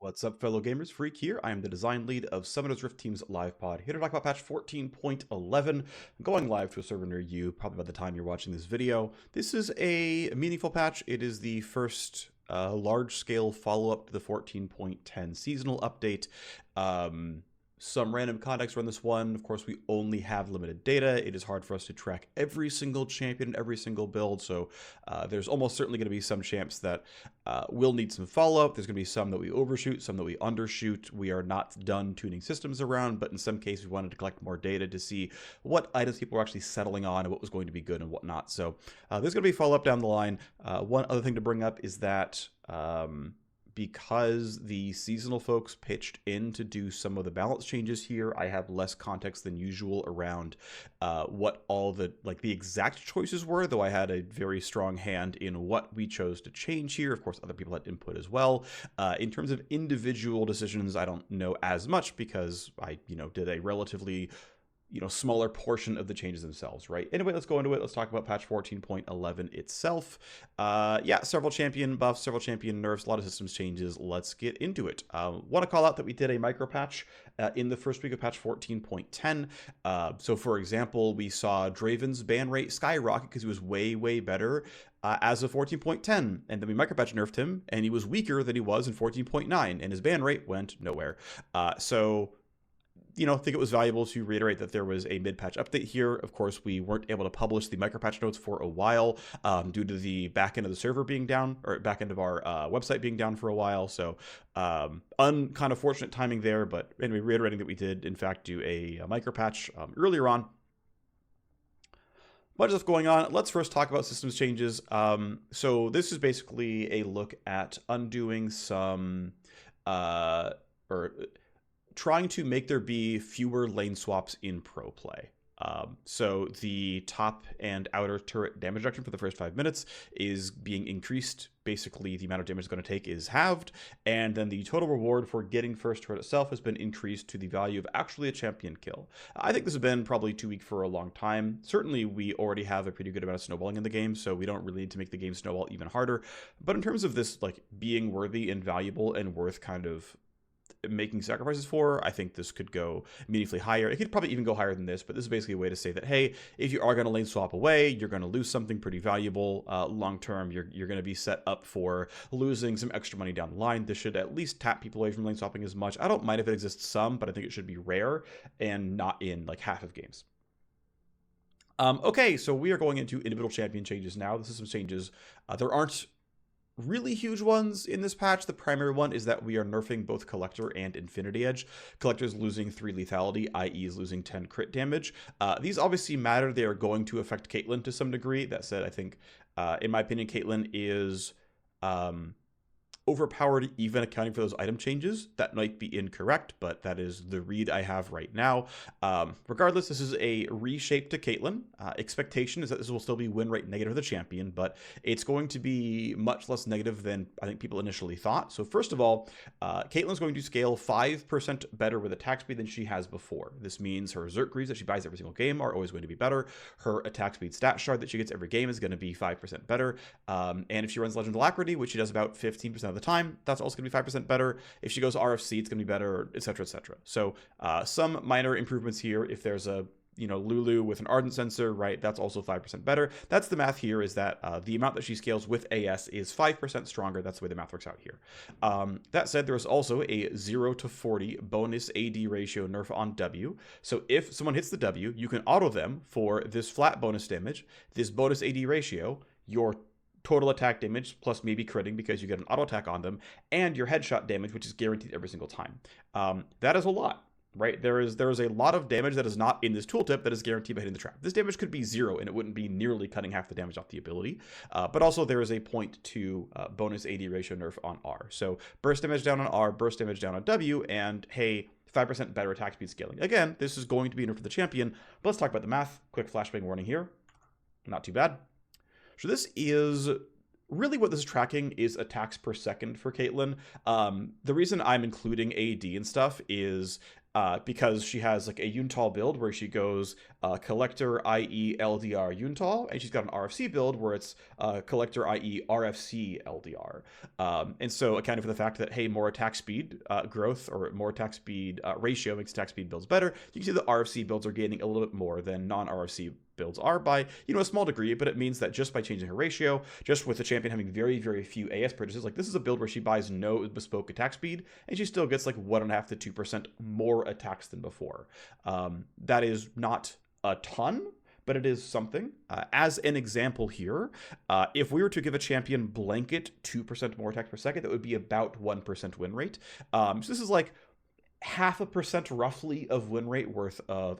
What's up, fellow gamers? Phreak here. I am the design lead of Summoner's Rift Team's live pod, here to talk about patch 14.11, going live to a server near you, probably by the time you're watching this video. This is a meaningful patch. It is the first large-scale follow-up to the 14.10 seasonal update. Some random context around this one. Of course, we only have limited data. It is hard for us to track every single champion, every single build, so there's almost certainly going to be some champs that will need some follow-up. There's going to be some that we overshoot, some that we undershoot. We are not done tuning systems around, but in some cases we wanted to collect more data to see what items people were actually settling on and what was going to be good and whatnot. So there's going to be follow-up down the line. One other thing to bring up is that because the seasonal folks pitched in to do some of the balance changes here, I have less context than usual around what all the exact choices were, though I had a very strong hand in what we chose to change here. Of course, other people had input as well. In terms of individual decisions, I don't know as much because I, did a relatively smaller portion of the changes themselves, right? Anyway, let's go into it. Let's talk about patch 14.11 itself. Yeah, several champion buffs, several champion nerfs, a lot of systems changes. Let's get into it. Want to call out that we did a micro patch in the first week of patch 14.10. So for example, we saw Draven's ban rate skyrocket because he was way, way better as of 14.10, and then we micropatch nerfed him, and he was weaker than he was in 14.9, and his ban rate went nowhere. I think it was valuable to reiterate that there was a mid-patch update here. Of course, we weren't able to publish the micro-patch notes for a while due to the back end of the server being down, or back end of our website being down for a while. So kind of fortunate timing there, but anyway, reiterating that we did, in fact, do a micro-patch earlier on. Bunch of stuff going on. Let's first talk about systems changes. So this is basically a look at undoing some trying to make there be fewer lane swaps in pro play. So the top and outer turret damage reduction for the first 5 minutes is being increased. Basically, the amount of damage it's going to take is halved, and then the total reward for getting first turret itself has been increased to the value of actually a champion kill. I think this has been probably too weak for a long time. Certainly, we already have a pretty good amount of snowballing in the game, so we don't really need to make the game snowball even harder. But in terms of this being worthy and valuable and worth kind of making sacrifices for, I think this could go meaningfully higher. It could probably even go higher than this, but this is basically a way to say that, hey, if you are going to lane swap away, you're going to lose something pretty valuable long term. You're going to be set up for losing some extra money down the line. This should at least tap people away from lane swapping as much. I don't mind if it exists some, but I think it should be rare and not in half of games. Okay, so we are going into individual champion changes now. The system changes. There aren't really huge ones in this patch. The primary one is that we are nerfing both Collector and Infinity Edge. Collector is losing 3 lethality, i.e. is losing 10 crit damage. These obviously matter. They are going to affect Caitlyn to some degree. That said, I think, in my opinion, Caitlyn is overpowered even accounting for those item changes. That might be incorrect, but that is the read I have right now. Regardless, this is a reshape to Caitlyn. Expectation is that this will still be win rate negative of the champion, but it's going to be much less negative than I think people initially thought. So first of all, Caitlyn's going to scale 5% better with attack speed than she has before. This means her Zerk that she buys every single game are always going to be better. Her attack speed stat shard that she gets every game is going to be 5% better. And if she runs Legend of Alacrity, which she does about 15% of the time, that's also going to be 5% better. If she goes RFC, it's going to be better, etc., etc. So some minor improvements here. If there's a Lulu with an Ardent Sensor, right, that's also 5% better. That's the math here, is that the amount that she scales with AS is 5% stronger. That's the way the math works out here. That said, there is also a 0 to 40 bonus AD ratio nerf on W. So if someone hits the W, you can auto them for this flat bonus damage, this bonus AD ratio, your total attack damage plus maybe critting because you get an auto attack on them, and your headshot damage, which is guaranteed every single time. That is a lot, right? There is a lot of damage that is not in this tooltip that is guaranteed by hitting the trap. This damage could be 0 and it wouldn't be nearly cutting half the damage off the ability, but also there is a 0.2 bonus AD ratio nerf on R. So burst damage down on R, burst damage down on W, and hey, 5% better attack speed scaling. Again, this is going to be a nerf for the champion, but let's talk about the math. Quick flashbang warning here. Not too bad. So this is really what this is tracking is attacks per second for Caitlyn. The reason I'm including AD and stuff is because she has like a Yuntal build where she goes Collector, i.e. LDR Yuntal, and she's got an RFC build where it's Collector, i.e. RFC LDR. And so accounting for the fact that, hey, more attack speed growth or more attack speed ratio makes attack speed builds better, you can see the RFC builds are gaining a little bit more than non-RFC builds are by, a small degree, but it means that just by changing her ratio, just with the champion having very, very few AS purchases, like this is a build where she buys no bespoke attack speed, and she still gets like 1.5 to 2% more attacks than before. That is not a ton, but it is something. As an example here, if we were to give a champion blanket 2% more attacks per second, that would be about 1% win rate. So this is like 0.5% roughly of win rate worth of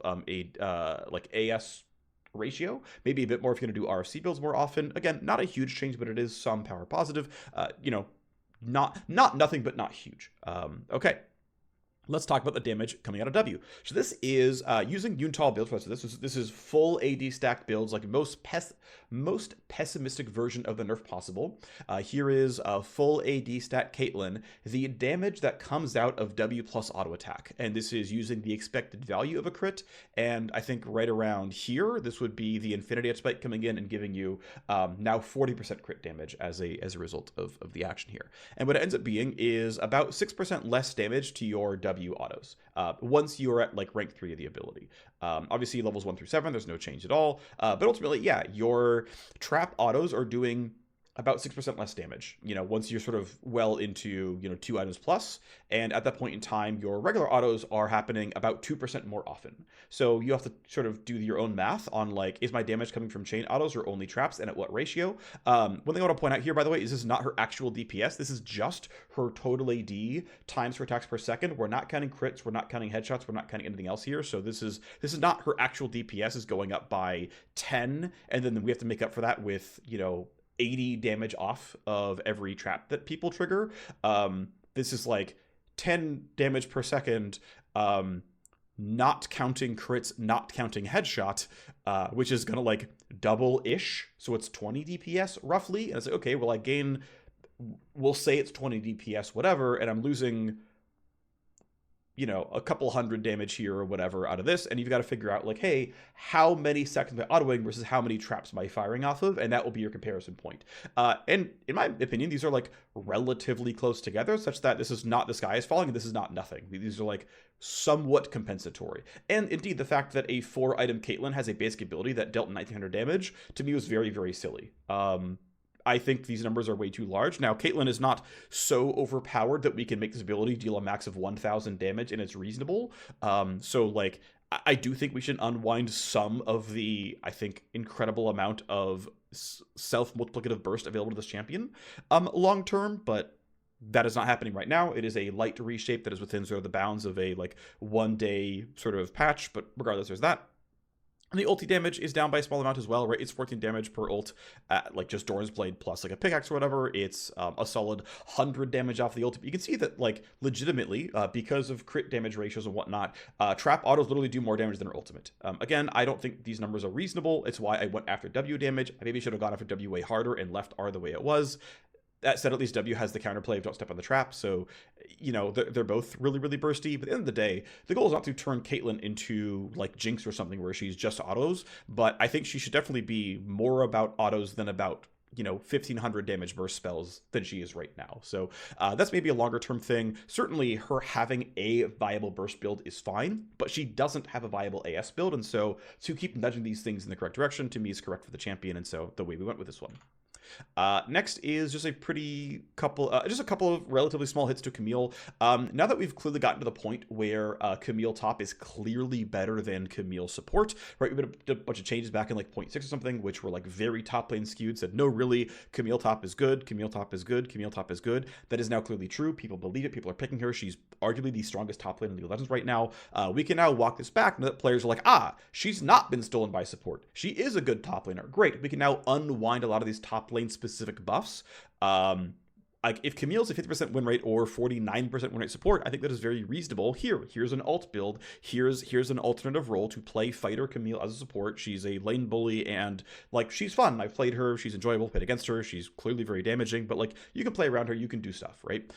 like AS ratio, maybe a bit more if you're going to do RFC builds more often. Again, not a huge change, but it is some power positive. Not nothing, but not huge. Okay. Let's talk about the damage coming out of W. So this is using Yuntal builds. So this is full AD stacked builds, like most pessimistic version of the nerf possible. Here is a full AD stack Caitlyn. The damage that comes out of W plus auto attack, and this is using the expected value of a crit. And I think right around here, this would be the Infinity Edge spike coming in and giving you now 40% crit damage as a result of the action here. And what it ends up being is about 6% less damage to your W autos once you are at like rank 3 of the ability. Obviously levels 1 through 7 there's no change at all, but ultimately, yeah, your trap autos are doing about 6% less damage, once you're sort of well into, 2 items plus. And at that point in time, your regular autos are happening about 2% more often. So you have to sort of do your own math on like, is my damage coming from chain autos or only traps, and at what ratio? One thing I want to point out here, by the way, is this is not her actual DPS. This is just her total AD times her attacks per second. We're not counting crits. We're not counting headshots. We're not counting anything else here. So this is not her actual DPS is going up by 10. And then we have to make up for that with, 80 damage off of every trap that people trigger. This is like 10 damage per second, not counting crits, not counting headshot, which is gonna like double-ish. So it's 20 DPS roughly. And it's like, okay, well, we'll say it's 20 DPS, whatever, and I'm losing, a couple hundred damage here or whatever out of this, and you've got to figure out like, hey, how many seconds am I autoing versus how many traps am I firing off of, and that will be your comparison point. And in my opinion, these are like relatively close together, such that this is not the sky is falling and this is not nothing. These are like somewhat compensatory. And indeed, the fact that a 4-item Caitlyn has a basic ability that dealt 1900 damage to me was very, very silly. I think these numbers are way too large. Now, Caitlyn is not so overpowered that we can make this ability deal a max of 1,000 damage, and it's reasonable. So, like, I do think we should unwind some of the, I think, incredible amount of self-multiplicative burst available to this champion long term, but that is not happening right now. It is a light reshape that is within sort of the bounds of a, like, one-day sort of patch, but regardless, there's that. And the ulti damage is down by a small amount as well, right? It's 14 damage per ult at like just Doran's Blade plus like a pickaxe or whatever. It's a solid 100 damage off the ult. You can see that like legitimately, because of crit damage ratios and whatnot, trap autos literally do more damage than her ultimate. Again, I don't think these numbers are reasonable. It's why I went after W damage. I maybe should have gone after W way harder and left R the way it was. That said, at least W has the counterplay of don't step on the trap, so, they're both really, really bursty. But at the end of the day, the goal is not to turn Caitlyn into, like, Jinx or something where she's just autos, but I think she should definitely be more about autos than about, 1,500 damage burst spells than she is right now. So that's maybe a longer-term thing. Certainly, her having a viable burst build is fine, but she doesn't have a viable AS build, and so to keep nudging these things in the correct direction, to me, is correct for the champion, and so the way we went with this one. Next is just a couple of relatively small hits to Camille. Now that we've clearly gotten to the point where Camille top is clearly better than Camille support, right? We did a bunch of changes back in like 0.6 or something, which were like very top lane skewed, said, no, really, Camille top is good, Camille top is good, Camille top is good. That is now clearly true. People believe it. People are picking her. She's arguably the strongest top lane in League of Legends right now. We can now walk this back now that players are like, she's not been stolen by support. She is a good top laner. Great. We can now unwind a lot of these top lane specific buffs. Like if Camille's a 50% win rate or 49% win rate support, I think that is very reasonable. Here's an alt build. Here's an alternative role to play fighter Camille as a support. She's a lane bully and like she's fun. I've played her. She's enjoyable. Played against her. She's clearly very damaging, but like you can play around her. You can do stuff, right?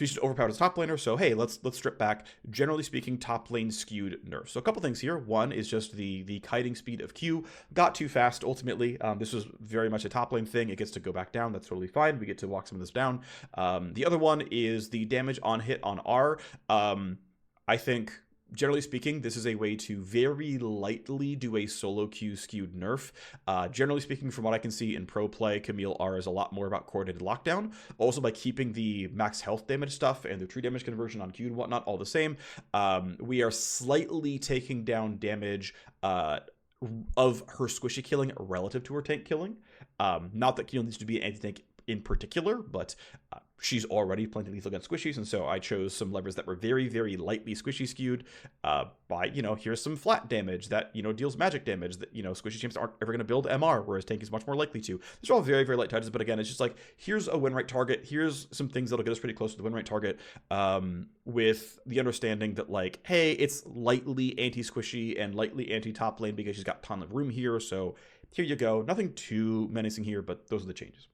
she's overpowered as top laner, so hey, let's strip back. Generally speaking, top lane skewed nerfs. So a couple things here. One is just the kiting speed of Q got too fast ultimately. This was very much a top lane thing. It gets to go back down. That's totally fine. We get to walk some of this down. The other one is the damage on hit on R. I think, generally speaking, this is a way to very lightly do a solo Q skewed nerf. Generally speaking, from what I can see in pro play, Camille R is a lot more about coordinated lockdown. Also, by keeping the max health damage stuff and the true damage conversion on Q and whatnot all the same, we are slightly taking down damage of her squishy killing relative to her tank killing. Not that Camille needs to be an anti-tank in particular, but she's already plenty lethal against squishies, and so I chose some levers that were very, very lightly squishy skewed by, here's some flat damage that, deals magic damage that, squishy champs aren't ever going to build MR, whereas tank is much more likely to. These are all very, very light touches, but again, it's just like, here's a win rate target, here's some things that'll get us pretty close to the win rate target, with the understanding that, like, hey, it's lightly anti-squishy and lightly anti-top lane because she's got a ton of room here, so here you go. Nothing too menacing here, but those are the changes.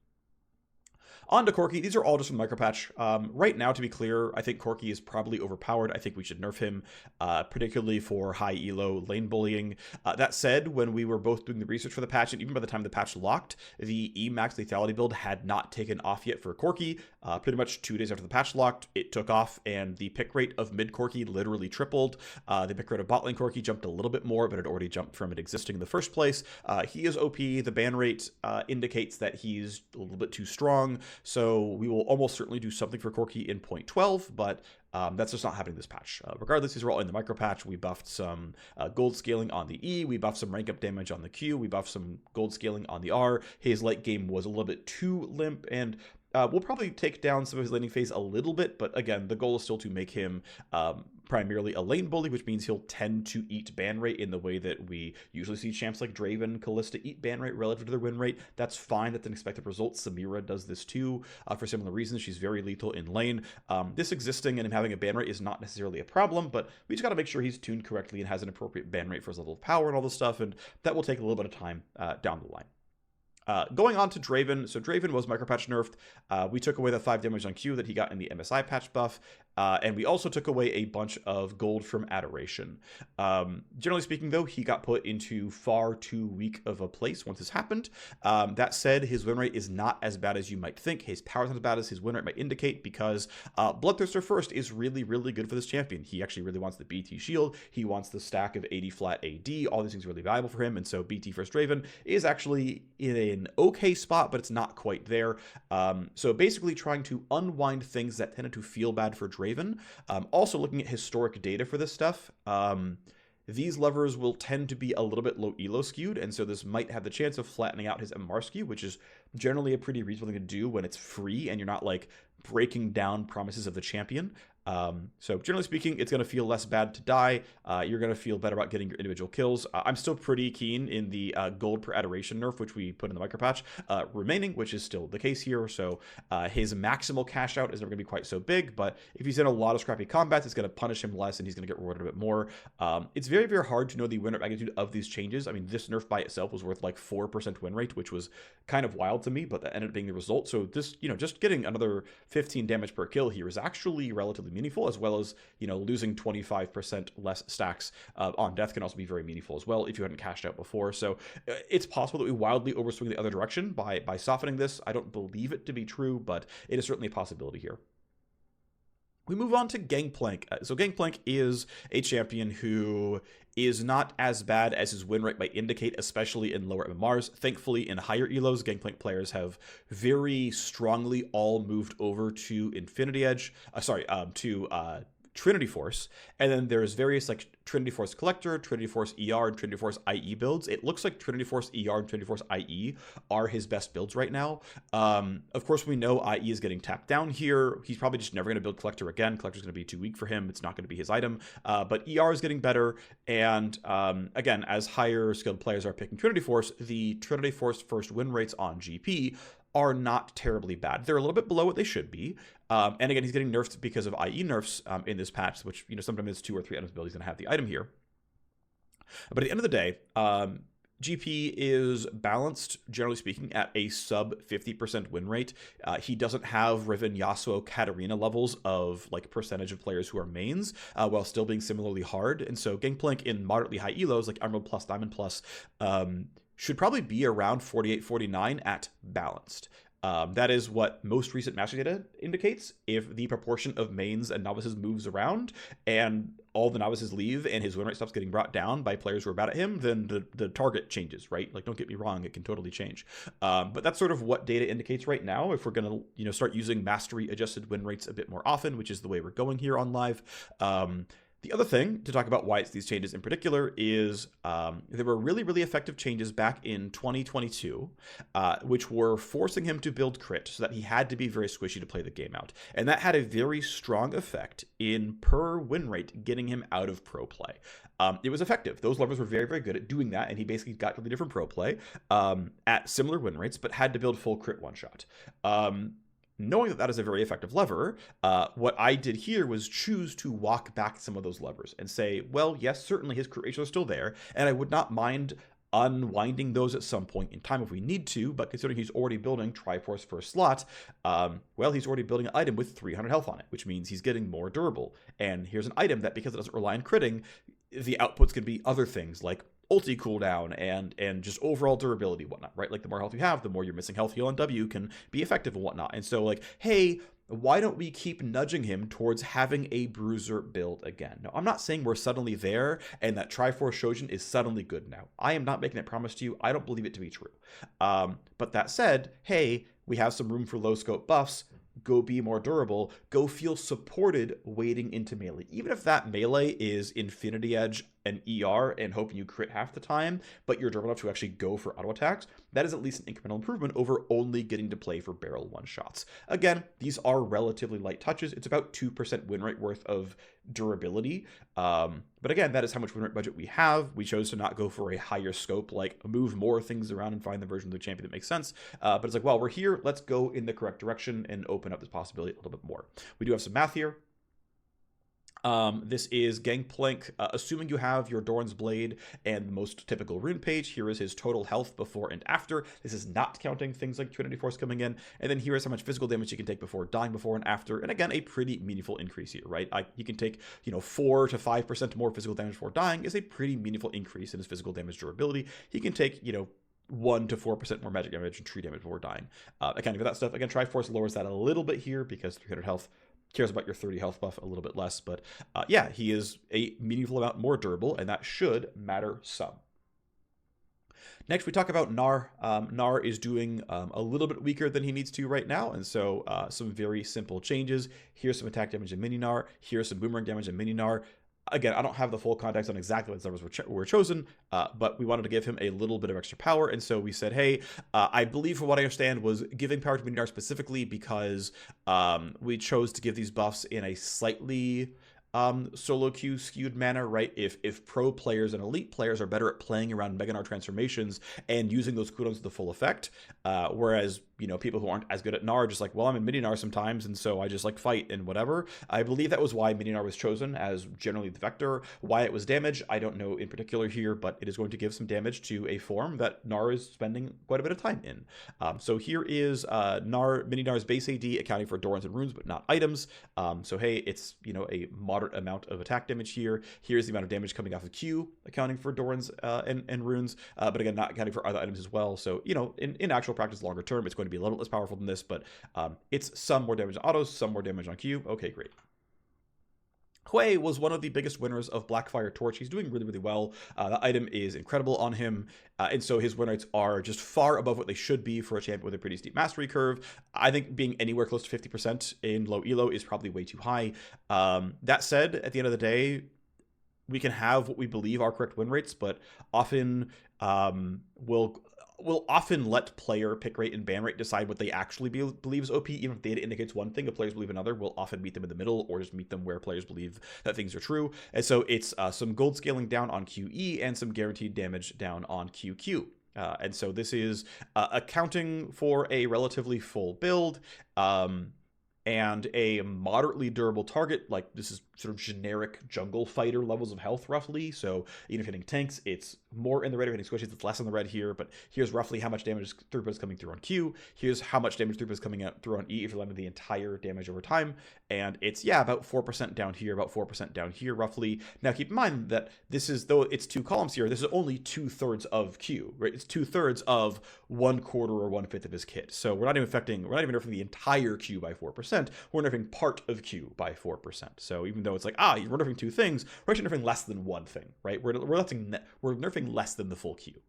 On to Corki. These are all just from micro patch. Right now, to be clear, I think Corki is probably overpowered. I think we should nerf him, particularly for high elo lane bullying. That said, when we were both doing the research for the patch, and even by the time the patch locked, the E-Max lethality build had not taken off yet for Corki. Pretty much 2 days after the patch locked, it took off, and the pick rate of mid Corki literally tripled. The pick rate of bot lane Corki jumped a little bit more, but it already jumped from it existing in the first place. He is OP. The ban rate indicates that he's a little bit too strong. So we will almost certainly do something for Corki in 0.12, but that's just not happening this patch. Regardless, these are all in the micro patch. We buffed some gold scaling on the E. We buffed some rank up damage on the Q. We buffed some gold scaling on the R. His late game was a little bit too limp, and we'll probably take down some of his laning phase a little bit, but again, the goal is still to make him primarily a lane bully, which means he'll tend to eat ban rate in the way that we usually see champs like Draven, Kalista eat ban rate relative to their win rate. That's fine. That's an expected result. Samira does this too for similar reasons. She's very lethal in lane. This existing and him having a ban rate is not necessarily a problem, but we just got to make sure he's tuned correctly and has an appropriate ban rate for his level of power and all this stuff, and that will take a little bit of time down the line. Going on to Draven. So Draven was micropatch nerfed. We took away the 5 damage on Q that he got in the MSI patch buff. And we also took away a bunch of gold from Adoration. Generally speaking, though, he got put into far too weak of a place once this happened. That said, his win rate is not as bad as you might think. His power is not as bad as his win rate might indicate, because Bloodthirster First is really, really good for this champion. He actually really wants the BT shield. He wants the stack of 80 flat AD. All these things are really valuable for him. And so BT First Draven is actually in an okay spot, but it's not quite there. So basically trying to unwind things that tended to feel bad for Draven. Also looking at historic data for this stuff, these levers will tend to be a little bit low elo skewed, and so this might have the chance of flattening out his MR skew, which is generally a pretty reasonable thing to do when it's free and you're not like breaking down promises of the champion. So generally speaking, it's going to feel less bad to die. You're going to feel better about getting your individual kills. I'm still pretty keen in the gold per adoration nerf, which we put in the micro patch, remaining, which is still the case here. So his maximal cash out is never going to be quite so big, but if he's in a lot of scrappy combats, it's going to punish him less and he's going to get rewarded a bit more. It's very, very hard to know the win rate magnitude of these changes. I mean, this nerf by itself was worth like 4% win rate, which was kind of wild to me, but that ended up being the result. So this, just getting another 15 damage per kill here is actually relatively meaningful, as well as, losing 25% less stacks on death can also be very meaningful as well if you hadn't cashed out before. So it's possible that we wildly overswing the other direction by softening this. I don't believe it to be true, but it is certainly a possibility here. We move on to Gangplank. So Gangplank is a champion who is not as bad as his win rate might indicate, especially in lower MMRs. Thankfully, in higher elos, Gangplank players have very strongly all moved over to Infinity Edge. Trinity Force, and then there's various like Trinity Force Collector, Trinity Force ER, and Trinity Force IE builds. It looks like Trinity Force ER and Trinity Force IE are his best builds right now. Of course, we know IE is getting tapped down here. He's probably just never going to build Collector again. Collector's going to be too weak for him. It's not going to be his item. But ER is getting better, and again, as higher skilled players are picking Trinity Force, the Trinity Force first win rates on GP are not terribly bad. They're a little bit below what they should be. And again, he's getting nerfed because of IE nerfs in this patch, which, sometimes it's 2 or 3 items build. He's going to have the item here. But at the end of the day, GP is balanced, generally speaking, at a sub 50% win rate. He doesn't have Riven, Yasuo, Katarina levels of like percentage of players who are mains, while still being similarly hard. And so Gangplank in moderately high elos, like Emerald plus, Diamond plus, should probably be around 48, 49 at balanced. That is what most recent mastery data indicates. If the proportion of mains and novices moves around and all the novices leave and his win rate stops getting brought down by players who are bad at him, then the target changes, right? Like, don't get me wrong, it can totally change. But that's sort of what data indicates right now. If we're going to, start using mastery adjusted win rates a bit more often, which is the way we're going here on live. The other thing to talk about why it's these changes in particular is there were really, really effective changes back in 2022, which were forcing him to build crit so that he had to be very squishy to play the game out. And that had a very strong effect in per win rate getting him out of pro play. It was effective. Those levers were very, very good at doing that, and he basically got really different pro play at similar win rates, but had to build full crit one-shot. Knowing that that is a very effective lever, what I did here was choose to walk back some of those levers and say, well, yes, certainly his crit ratios are still there, and I would not mind unwinding those at some point in time if we need to, but considering he's already building Triforce for a slot, well, he's already building an item with 300 health on it, which means he's getting more durable. And here's an item that, because it doesn't rely on critting, the outputs can be other things like ulti cooldown and just overall durability and whatnot, right? Like, the more health you have, the more your missing health heal on W can be effective and whatnot. And so, like, hey, why don't we keep nudging him towards having a bruiser build again? Now, I'm not saying we're suddenly there and that Triforce Shojin is suddenly good now. I am not making that promise to you. I don't believe it to be true. But that said, hey, we have some room for low scope buffs. Go be more durable. Go feel supported wading into melee. Even if that melee is Infinity Edge and ER and hoping you crit half the time, but you're durable enough to actually go for auto attacks, that is at least an incremental improvement over only getting to play for barrel one shots. Again, these are relatively light touches. It's about 2% win rate worth of durability. But again, that is how much win rate budget we have. We chose to not go for a higher scope, like move more things around and find the version of the champion that makes sense. But it's like, well, we're here. Let's go in the correct direction and open up this possibility a little bit more. We do have some math here. This is Gangplank, assuming you have your Doran's Blade and the most typical rune page. Here is his total health before and after. This is not counting things like Trinity Force coming in. And then here is how much physical damage you can take before dying, before and after. And again, a pretty meaningful increase here, right? You can take, 4 to 5% more physical damage before dying is a pretty meaningful increase in his physical damage durability. He can take, 1 to 4% more magic damage and tree damage before dying. Accounting for that stuff. Again, Triforce lowers that a little bit here because 300 health cares about your 30 health buff a little bit less, but yeah, he is a meaningful amount more durable, and that should matter some. Next, we talk about Gnar. Gnar is doing a little bit weaker than he needs to right now, and so some very simple changes. Here's some attack damage in Mini Gnar. Here's some boomerang damage in Mini Gnar. Again, I don't have the full context on exactly what numbers were chosen, but we wanted to give him a little bit of extra power, and so we said, hey, I believe from what I understand was giving power to Mini Gnar specifically because we chose to give these buffs in a slightly solo queue skewed manner, right? If pro players and elite players are better at playing around Mega Gnar transformations and using those cooldowns to the full effect, whereas people who aren't as good at Gnar are just like, well, I'm in Mini Gnar sometimes, and so I just like fight and whatever. I believe that was why Mini Gnar was chosen as generally the vector. Why it was damage, I don't know in particular here, but it is going to give some damage to a form that Gnar is spending quite a bit of time in. So here is Mini Gnar's base AD accounting for Dorans and runes, but not items. So hey, it's a moderate amount of attack damage here. Here's the amount of damage coming off of Q, accounting for Dorans and runes, but again, not accounting for other items as well. So in actual practice, longer term, it's going to be a little bit less powerful than this, but it's some more damage on autos, some more damage on Q. Okay, great. Hwei was one of the biggest winners of Blackfire Torch. He's doing really, really well. The item is incredible on him, and so his win rates are just far above what they should be for a champion with a pretty steep mastery curve. I think being anywhere close to 50% in low elo is probably way too high. That said, at the end of the day, we can have what we believe are correct win rates, but often will often let player pick rate and ban rate decide what they actually believe is OP. Even if data indicates one thing, if players believe another, we'll often meet them in the middle or just meet them where players believe that things are true. And so it's some gold scaling down on QE and some guaranteed damage down on QQ. And so this is accounting for a relatively full build. and a moderately durable target. Like, this is sort of generic jungle fighter levels of health, roughly. So even if hitting tanks, it's more in the red. If hitting squishies, it's less in the red here. But here's roughly how much damage throughput is coming through on Q. Here's how much damage throughput is coming out through on E if you're landing the entire damage over time. And it's, yeah, about 4% down here, about 4% down here, roughly. Now, keep in mind that this is, though it's 2 columns here, this is only 2/3 of Q, right? It's 2/3 of 1/4 or 1/5 of his kit. So we're not even nerfing the entire Q by 4%. We're nerfing part of Q by 4%. So even though it's like, you're nerfing 2 things, we're actually nerfing less than 1 thing, right? We're nerfing less than the full Q.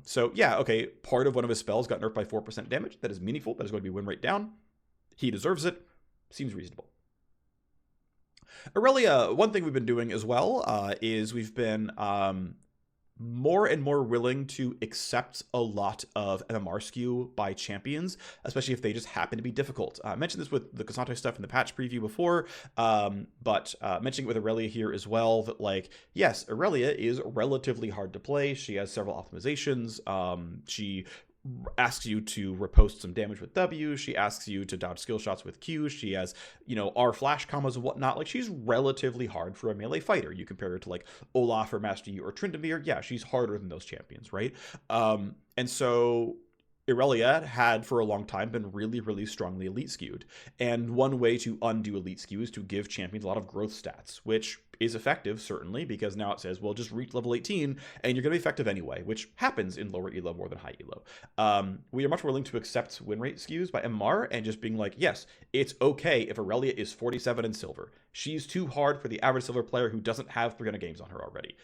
So yeah, okay, part of one of his spells got nerfed by 4% damage. That is meaningful. That is going to be win rate down. He deserves it. Seems reasonable. Irelia, one thing we've been doing as well is we've been more and more willing to accept a lot of MMR skew by champions, especially if they just happen to be difficult. I mentioned this with the Casanto stuff in the patch preview before, but mentioning it with Irelia here as well, that like, yes, Irelia is relatively hard to play. She has several optimizations. She asks you to riposte some damage with W. She asks you to dodge skill shots with Q. She has, R flash combos and whatnot. Like, she's relatively hard for a melee fighter. You compare her to like Olaf or Master Yi or Tryndamere. Yeah, she's harder than those champions, right? And so Irelia had for a long time been really, really strongly elite skewed. And one way to undo elite skew is to give champions a lot of growth stats, which is effective, certainly, because now it says, well, just reach level 18 and you're going to be effective anyway, which happens in lower elo more than high elo. We are much more willing to accept win rate skews by MMR and just being like, yes, it's okay if Irelia is 47 in silver. She's too hard for the average silver player who doesn't have 300 games on her already.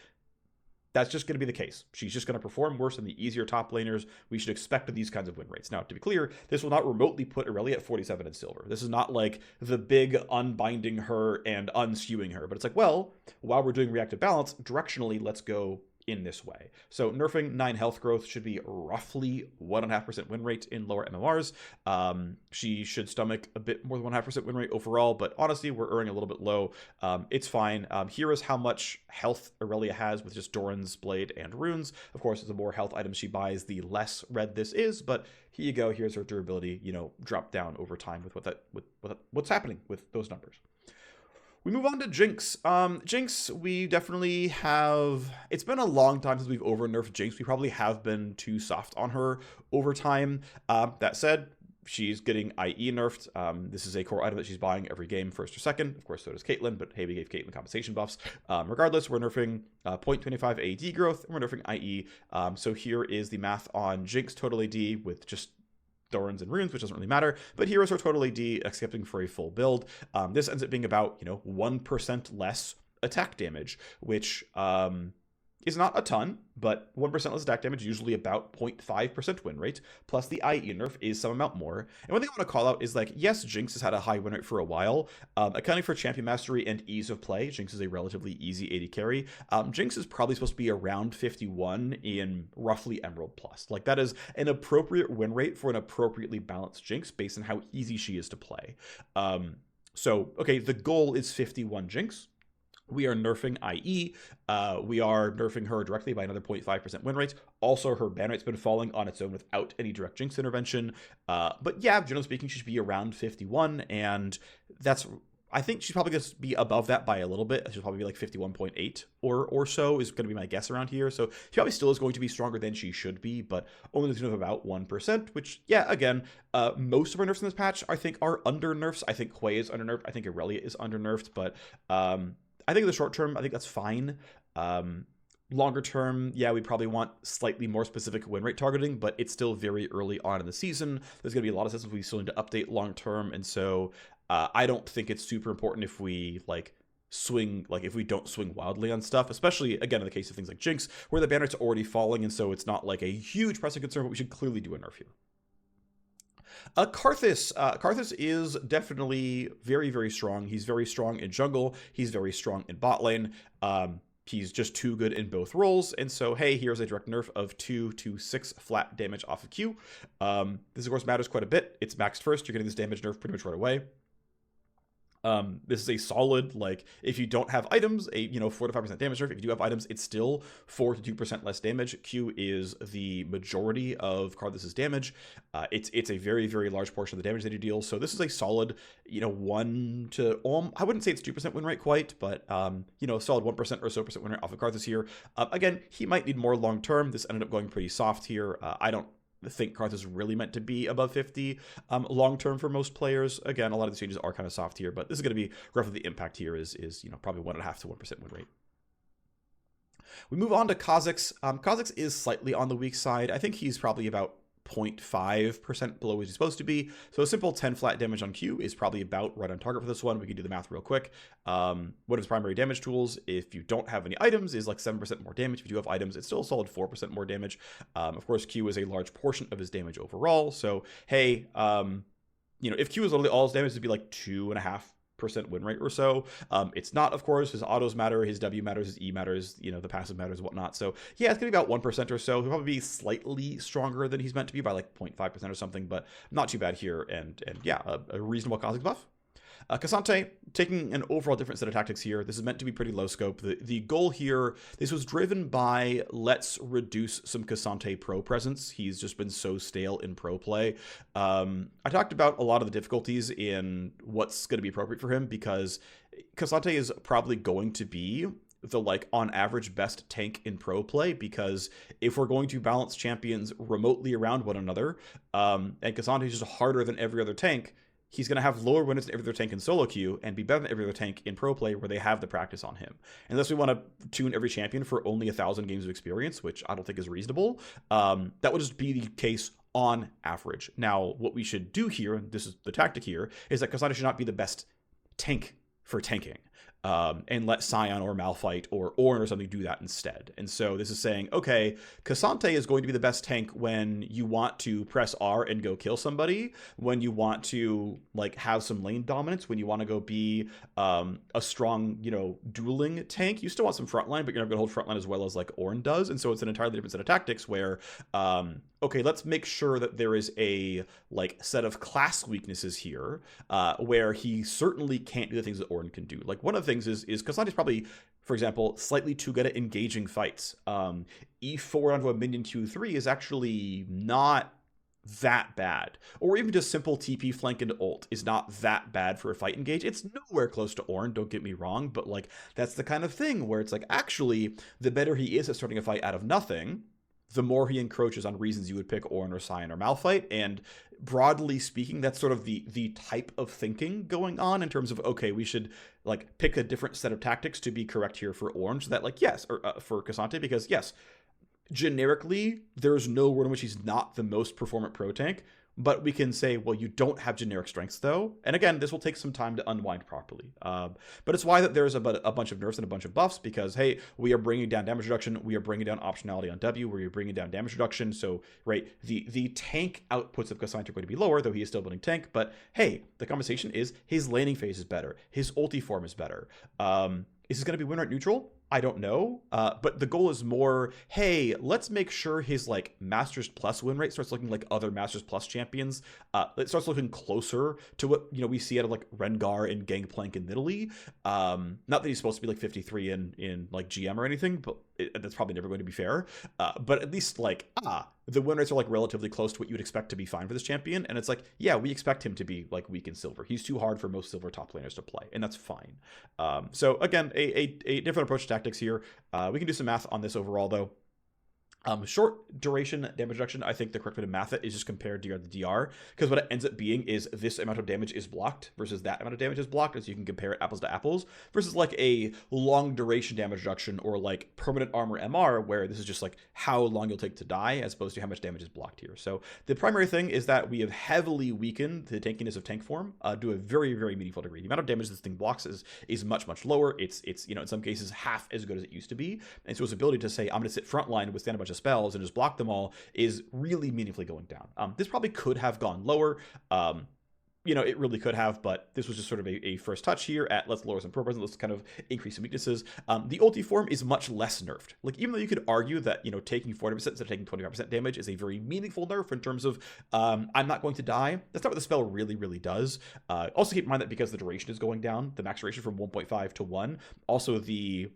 That's just going to be the case. She's just going to perform worse than the easier top laners. We should expect these kinds of win rates. Now, to be clear, this will not remotely put Irelia at 47 in silver. This is not like the big unbinding her and unskewing her. But it's like, well, while we're doing reactive balance, directionally, let's go in this way. So nerfing 9 health growth should be roughly 1.5% win rate in lower MMRs. She should stomach a bit more than 1.5% win rate overall, but honestly, we're earning a little bit low. It's fine. Here is how much health Irelia has with just Doran's Blade and runes. Of course, the more health items she buys, the less red this is, but here you go. Here's her durability, drop down over time with what's happening with those numbers. We move on to Jinx. Jinx, we definitely have... It's been a long time since we've over-nerfed Jinx. We probably have been too soft on her over time. That said, she's getting IE nerfed. This is a core item that she's buying every game, first or second. Of course, so does Caitlyn, but hey, we gave Caitlyn compensation buffs. Regardless, we're nerfing 0.25 AD growth, and we're nerfing IE. So here is the math on Jinx total AD with just Thorns and runes, which doesn't really matter, but here is her total AD accepting for a full build. This ends up being about 1% less attack damage, which is not a ton, but 1% less attack damage, usually about 0.5% win rate, plus the IE nerf is some amount more. And one thing I want to call out is, like, yes, Jinx has had a high win rate for a while. Accounting for champion mastery and ease of play, Jinx is a relatively easy AD carry. Jinx is probably supposed to be around 51 in roughly Emerald Plus. Like, that is an appropriate win rate for an appropriately balanced Jinx based on how easy she is to play. So, okay, the goal is 51 Jinx. We are nerfing IE. We are nerfing her directly by another 0.5% win rate. Also, her ban rate's been falling on its own without any direct Jinx intervention. But yeah, generally speaking, she should be around 51, and that's... I think she's probably going to be above that by a little bit. She'll probably be like 51.8 or so is going to be my guess around here. So she probably still is going to be stronger than she should be, but only to the tune of about 1%, which, yeah, again, most of our nerfs in this patch, I think, are under nerfs. I think Hwei is under nerfed. I think Irelia is under nerfed, but I think in the short term, I think that's fine. Longer term, yeah, we probably want slightly more specific win rate targeting, but it's still very early on in the season. There's going to be a lot of systems we still need to update long term, and so I don't think it's super important if we if we don't swing wildly on stuff, especially again in the case of things like Jinx, where the ban rate's already falling, and so it's not like a huge pressing concern, but we should clearly do a nerf here. Karthus is definitely very, very strong. He's very strong in jungle. He's very strong in bot lane. He's just too good in both roles. And so, hey, here's a direct nerf of 2 to 6 flat damage off of Q. This, of course, matters quite a bit. It's maxed first. You're getting this damage nerf pretty much right away. This is a solid, like, if you don't have items, a 4 to 5% damage nerf. If you do have items, it's still 4 to 2% less damage. Q is the majority of Karthus' damage. It's a very, very large portion of the damage that he deals. So this is a solid, 1 to, I wouldn't say it's 2% win rate quite, but, a solid 1% or so percent win rate off of Karthus here. Again, he might need more long term. This ended up going pretty soft here. I don't think Karthus is really meant to be above 50 long-term for most players. Again, a lot of the changes are kind of soft here, but this is going to be roughly the impact here is probably 1.5 to 1% win rate. We move on to Kha'Zix. Kha'Zix is slightly on the weak side. I think he's probably about 0.5% below what he's supposed to be. So a simple 10 flat damage on Q is probably about right on target for this one. We can do the math real quick. One of his primary damage tools, if you don't have any items, is like 7% more damage. If you do have items, it's still a solid 4% more damage. Of course, Q is a large portion of his damage overall. So, hey, if Q is literally all his damage, it'd be like 2.5% win rate or so. It's not, of course. His autos matter, his W matters, his E matters, the passive matters and whatnot. So yeah, it's gonna be about 1% or so. He'll probably be slightly stronger than he's meant to be by like 0.5% or something, but not too bad here. And yeah, a reasonable Kha'Zix buff. K'Sante, taking an overall different set of tactics here. This is meant to be pretty low scope. The goal here, this was driven by let's reduce some K'Sante pro presence. He's just been so stale in pro play. I talked about a lot of the difficulties in what's going to be appropriate for him because K'Sante is probably going to be the on average best tank in pro play, because if we're going to balance champions remotely around one another, and K'Sante is just harder than every other tank, he's going to have lower win rates than every other tank in solo queue and be better than every other tank in pro play where they have the practice on him. Unless we want to tune every champion for only 1,000 games of experience, which I don't think is reasonable, that would just be the case on average. Now, what we should do here, and this is the tactic here, is that K'Sante should not be the best tank for tanking. And let Sion or Malphite or Ornn or something do that instead. And so this is saying, okay, K'Sante is going to be the best tank when you want to press R and go kill somebody, when you want to have some lane dominance, when you want to go be a strong, dueling tank. You still want some frontline, but you're not going to hold frontline as well as Ornn does. And so it's an entirely different set of tactics where, okay, let's make sure that there is a set of class weaknesses here where he certainly can't do the things that Ornn can do. One of the things is K'Sante is probably, for example, slightly too good at engaging fights. E4 onto a minion Q3 is actually not that bad. Or even just simple TP flank into ult is not that bad for a fight engage. It's nowhere close to Ornn, don't get me wrong, but that's the kind of thing where it's actually the better he is at starting a fight out of nothing, the more he encroaches on reasons you would pick Ornn or Sion or Malphite. And broadly speaking, that's sort of the type of thinking going on in terms of, okay, we should pick a different set of tactics to be correct here for Ornn, so that yes, or for K'Sante, because yes, generically, there's no world in which he's not the most performant pro tank, but we can say, well, you don't have generic strengths, though. And again, this will take some time to unwind properly. But it's why that there's a bunch of nerfs and a bunch of buffs, because, hey, we are bringing down damage reduction. We are bringing down optionality on W. We are bringing down damage reduction. So, right, the tank outputs of K'Sante are going to be lower, though he is still building tank. But, hey, the conversation is his laning phase is better. His ulti form is better. Is this going to be win rate neutral? I don't know, but the goal is more, hey, let's make sure his Masters Plus win rate starts looking like other Masters Plus champions. It starts looking closer to what we see out of Rengar and Gangplank and Italy. Not that he's supposed to be 53 in GM or anything, but that's probably never going to be fair. But at least the win rates are relatively close to what you would expect to be fine for this champion. And it's yeah, we expect him to be weak in silver. He's too hard for most silver top laners to play, and that's fine. So again, a different approach to tactics here. We can do some math on this overall, though. Short duration damage reduction, I think the correct way to math it is just compared DR to DR, because what it ends up being is this amount of damage is blocked versus that amount of damage is blocked, as you can compare it apples to apples, versus a long duration damage reduction or permanent armor MR, where this is just how long you'll take to die as opposed to how much damage is blocked here. So the primary thing is that we have heavily weakened the tankiness of tank form to a very, very meaningful degree. The amount of damage this thing blocks is much, much lower. It's in some cases half as good as it used to be. And so its ability to say, I'm going to sit frontline, withstand a bunch of spells and just block them all is really meaningfully going down. This probably could have gone lower. it really could have, but this was just sort of a first touch here at let's lower some pro presence, let's kind of increase some weaknesses. The ulti form is much less nerfed. Like, even though you could argue that, taking 40% instead of taking 25% damage is a very meaningful nerf in terms of I'm not going to die, that's not what the spell really, really does. Also keep in mind that because the duration is going down, the max duration from 1.5 to 1, also the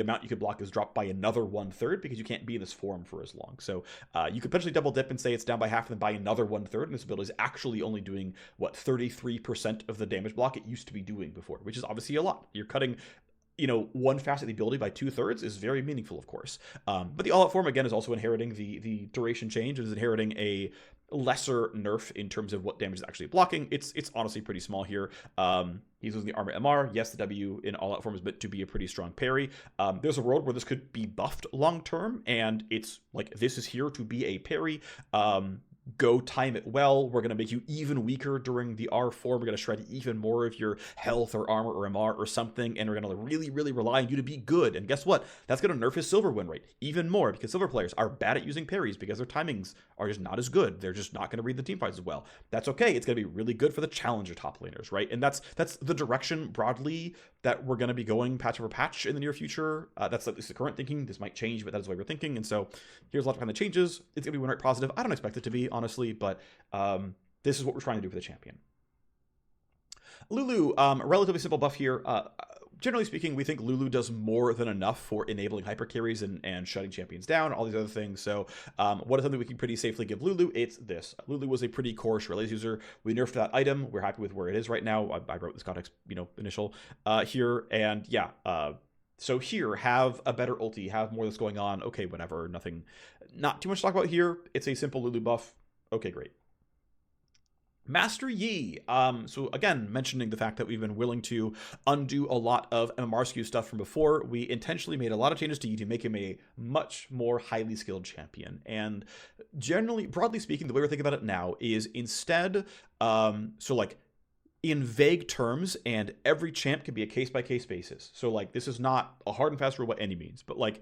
amount you could block is dropped by another 1/3 because you can't be in this form for as long. So you could potentially double dip and say it's down by half and then by another 1/3, and this ability is actually only doing, 33% of the damage block it used to be doing before, which is obviously a lot. You're cutting, one facet of the ability by 2/3 is very meaningful, of course. But the all-out form, again, is also inheriting the duration change. It is inheriting a lesser nerf in terms of what damage is actually blocking. It's honestly pretty small here. He's using the armor MR. Yes, the W in all-out form is meant to be a pretty strong parry. There's a world where this could be buffed long-term, and it's like, this is here to be a parry. Go time it well. We're going to make you even weaker during the R form. We're going to shred even more of your health or armor or MR or something, and we're going to really, really rely on you to be good. And guess what? That's going to nerf his silver win rate even more, because silver players are bad at using parries because their timings are just not as good. They're just not going to read the team fights as well. That's okay. It's going to be really good for the challenger top laners, right? And that's the direction broadly that we're going to be going patch over patch in the near future. That's at least the current thinking. This might change, but that is the way we're thinking. And so here's a lot of kind of changes. It's going to be win rate positive. I don't expect it to be, honestly, but this is what we're trying to do for the champion. Lulu, relatively simple buff here. Generally speaking, we think Lulu does more than enough for enabling hyper carries and shutting champions down, all these other things. So what is something we can pretty safely give Lulu? It's this. Lulu was a pretty core Shirley's user. We nerfed that item. We're happy with where it is right now. I wrote this context, initial here. And yeah, so here, have a better ulti, have more that's going on. Okay, whatever, not too much to talk about here. It's a simple Lulu buff. Okay, great. Master Yi. So again, mentioning the fact that we've been willing to undo a lot of MMR SKU stuff from before, we intentionally made a lot of changes to Yi to make him a much more highly skilled champion. And generally, broadly speaking, the way we're thinking about it now is instead, so like in vague terms, and every champ can be a case-by-case basis. So like, this is not a hard and fast rule by any means, but like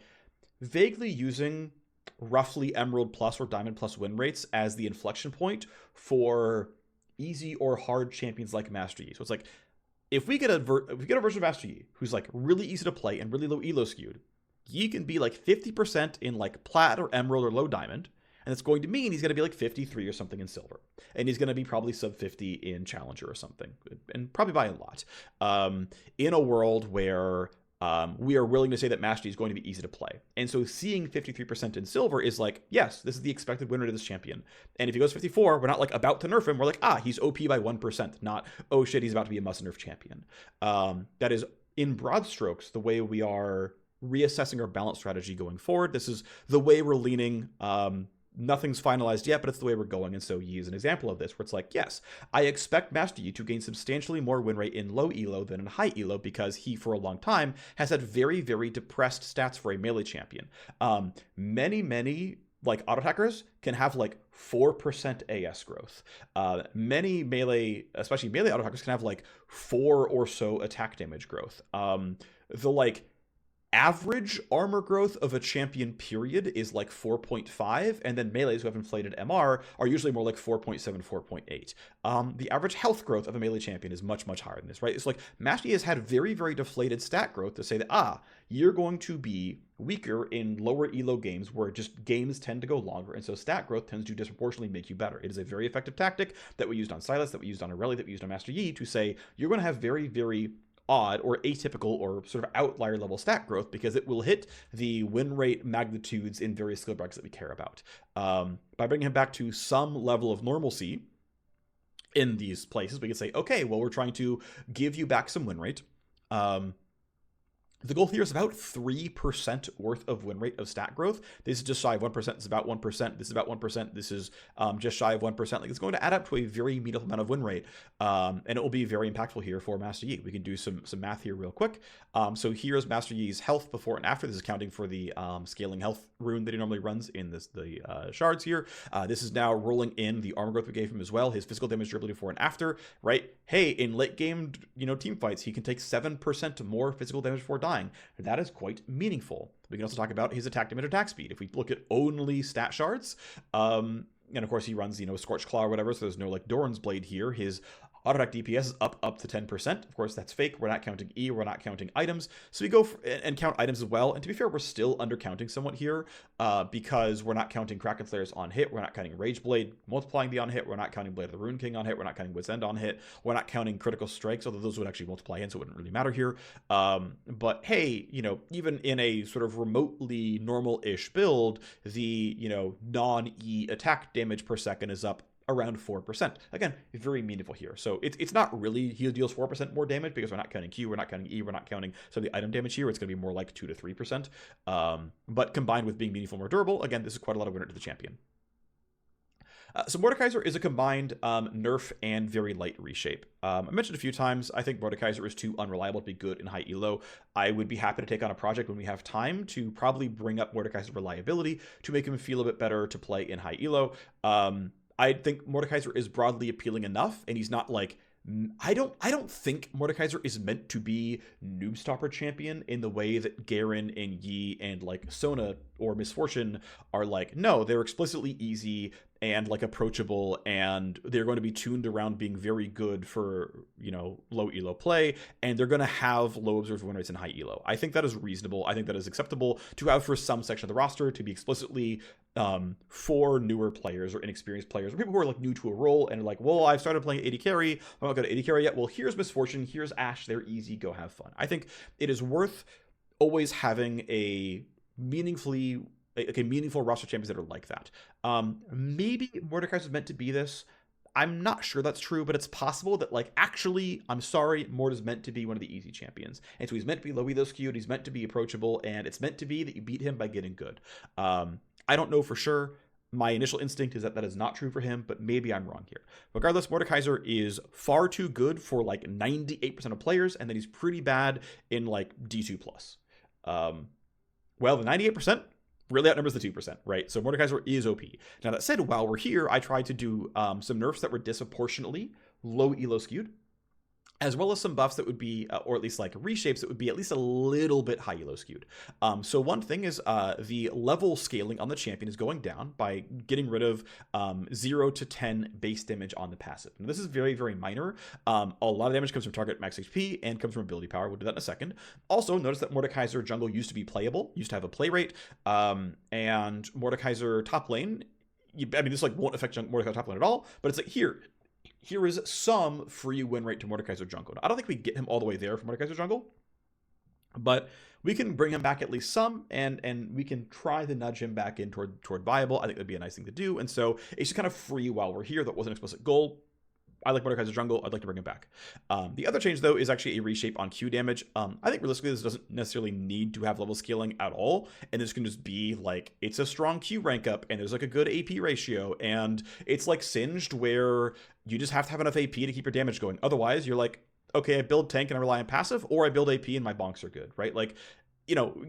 vaguely using roughly Emerald plus or Diamond plus win rates as the inflection point for easy or hard champions like Master Yi. So it's like, if we get a version of Master Yi who's like really easy to play and really low elo skewed, Yi can be like 50% in like Plat or Emerald or low Diamond, and it's going to mean he's going to be like 53 or something in Silver, and he's going to be probably sub 50 in Challenger or something, and probably by a lot. In a world where we are willing to say that Master Yi is going to be easy to play. And so seeing 53% in Silver is like, yes, this is the expected win rate of this champion. And if he goes 54, we're not like about to nerf him. We're like, he's OP by 1%, not, oh shit, he's about to be a must nerf champion. That is, in broad strokes, the way we are reassessing our balance strategy going forward. This is the way we're leaning. Nothing's finalized yet, but it's the way we're going. And so Yi is an example of this, where it's like, yes, I expect Master Yi to gain substantially more win rate in low elo than in high elo, because he, for a long time, has had very, very depressed stats for a melee champion. Many like auto attackers can have like 4% AS growth. Many melee, especially melee auto attackers, can have like 4 or so attack damage growth. The like average armor growth of a champion period is like 4.5, and then melees who have inflated MR are usually more like 4.7, 4.8. The average health growth of a melee champion is much, much higher than this, right? It's like Master Yi has had very, very deflated stat growth to say that, you're going to be weaker in lower elo games where just games tend to go longer, and so stat growth tends to disproportionately make you better. It is a very effective tactic that we used on Sylas, that we used on Irelia, that we used on Master Yi to say, you're going to have very, very odd or atypical or sort of outlier level stat growth, because it will hit the win rate magnitudes in various skill brackets that we care about. By bringing him back to some level of normalcy in these places, we can say, okay, well, we're trying to give you back some win rate. The goal here is about 3% worth of win rate of stat growth. This is just shy of 1%. This is about 1%. This is about 1%. This is just shy of 1%. Like, it's going to add up to a very meaningful amount of win rate. And it will be very impactful here for Master Yi. We can do some math here real quick. So here's Master Yi's health before and after. This is counting for the scaling health rune that he normally runs in the shards here. This is now rolling in the armor growth we gave him as well. His physical damage durability before and after, right? Hey, in late game, team fights, he can take 7% more physical damage before dying. That is quite meaningful. We can also talk about his attack damage, attack speed. If we look at only stat shards, And of course he runs, Scorched Claw or whatever, so there's no like Doran's Blade here. His auto attack DPS is up to 10%. Of course, that's fake. We're not counting E. We're not counting items. So we go and count items as well. And to be fair, we're still undercounting somewhat here because we're not counting Kraken Slayers on hit. We're not counting Rage Blade multiplying the on hit. We're not counting Blade of the Rune King on hit. We're not counting Wit's End on hit. We're not counting critical strikes, although those would actually multiply in, so it wouldn't really matter here. But hey, even in a sort of remotely normal-ish build, the, non-E attack damage per second is up around 4%. Again, very meaningful here. So it's not really he deals 4% more damage because we're not counting Q, we're not counting E, we're not counting some of the item damage here. It's going to be more like 2 to 3%. But combined with being meaningful, more durable, again, this is quite a lot of winner to the champion. So Mordekaiser is a combined nerf and very light reshape. I mentioned a few times, I think Mordekaiser is too unreliable to be good in high elo. I would be happy to take on a project when we have time to probably bring up Mordekaiser's reliability to make him feel a bit better to play in high elo. I think Mordekaiser is broadly appealing enough, and he's not like, I don't think Mordekaiser is meant to be noob stopper champion in the way that Garen and Yi and like Sona or Misfortune are like. No, they're explicitly easy and like approachable, and they're going to be tuned around being very good for, low elo play, and they're going to have low observed win rates in high elo. I think that is reasonable. I think that is acceptable to have for some section of the roster to be explicitly for newer players or inexperienced players or people who are like new to a role and are like, well, I've started playing AD carry, I'm not good at AD carry yet. Well, here's Misfortune, here's Ashe, they're easy, go have fun. I think it is worth always having a meaningful roster champions that are like that. Maybe Mordekaiser is meant to be this. I'm not sure that's true, but it's possible that, like, actually, I'm sorry, Mord is meant to be one of the easy champions. And so he's meant to be low elo skewed, he's meant to be approachable, and it's meant to be that you beat him by getting good. I don't know for sure. My initial instinct is that that is not true for him, but maybe I'm wrong here. Regardless, Mordekaiser is far too good for like 98% of players, and then he's pretty bad in like D2+. Well, the 98% really outnumbers the 2%, right? So Mordekaiser is OP. Now that said, while we're here, I tried to do some nerfs that were disproportionately low elo skewed, as well as some buffs that would be, or at least like reshapes that would be at least a little bit high elo skewed. So one thing is the level scaling on the champion is going down by getting rid of 0 to 10 base damage on the passive. Now, this is very, very minor. A lot of damage comes from target max HP and comes from ability power. We'll do that in a second. Also, notice that Mordekaiser jungle used to be playable, used to have a play rate, and Mordekaiser top lane, this like won't affect Mordekaiser top lane at all, but it's like here is some free win rate to Mordekaiser jungle. Now, I don't think we get him all the way there for Mordekaiser jungle, but we can bring him back at least some, and we can try to nudge him back in toward viable. I think that'd be a nice thing to do, and so it's just kind of free while we're here. That wasn't an explicit goal. I like Mordekaiser jungle. I'd like to bring him back. The other change, though, is actually a reshape on Q damage. I think realistically, this doesn't necessarily need to have level scaling at all. And this can just be like, it's a strong Q rank up and there's like a good AP ratio. And it's like Singed where you just have to have enough AP to keep your damage going. Otherwise, you're like, okay, I build tank and I rely on passive, or I build AP and my bonks are good, right? Like,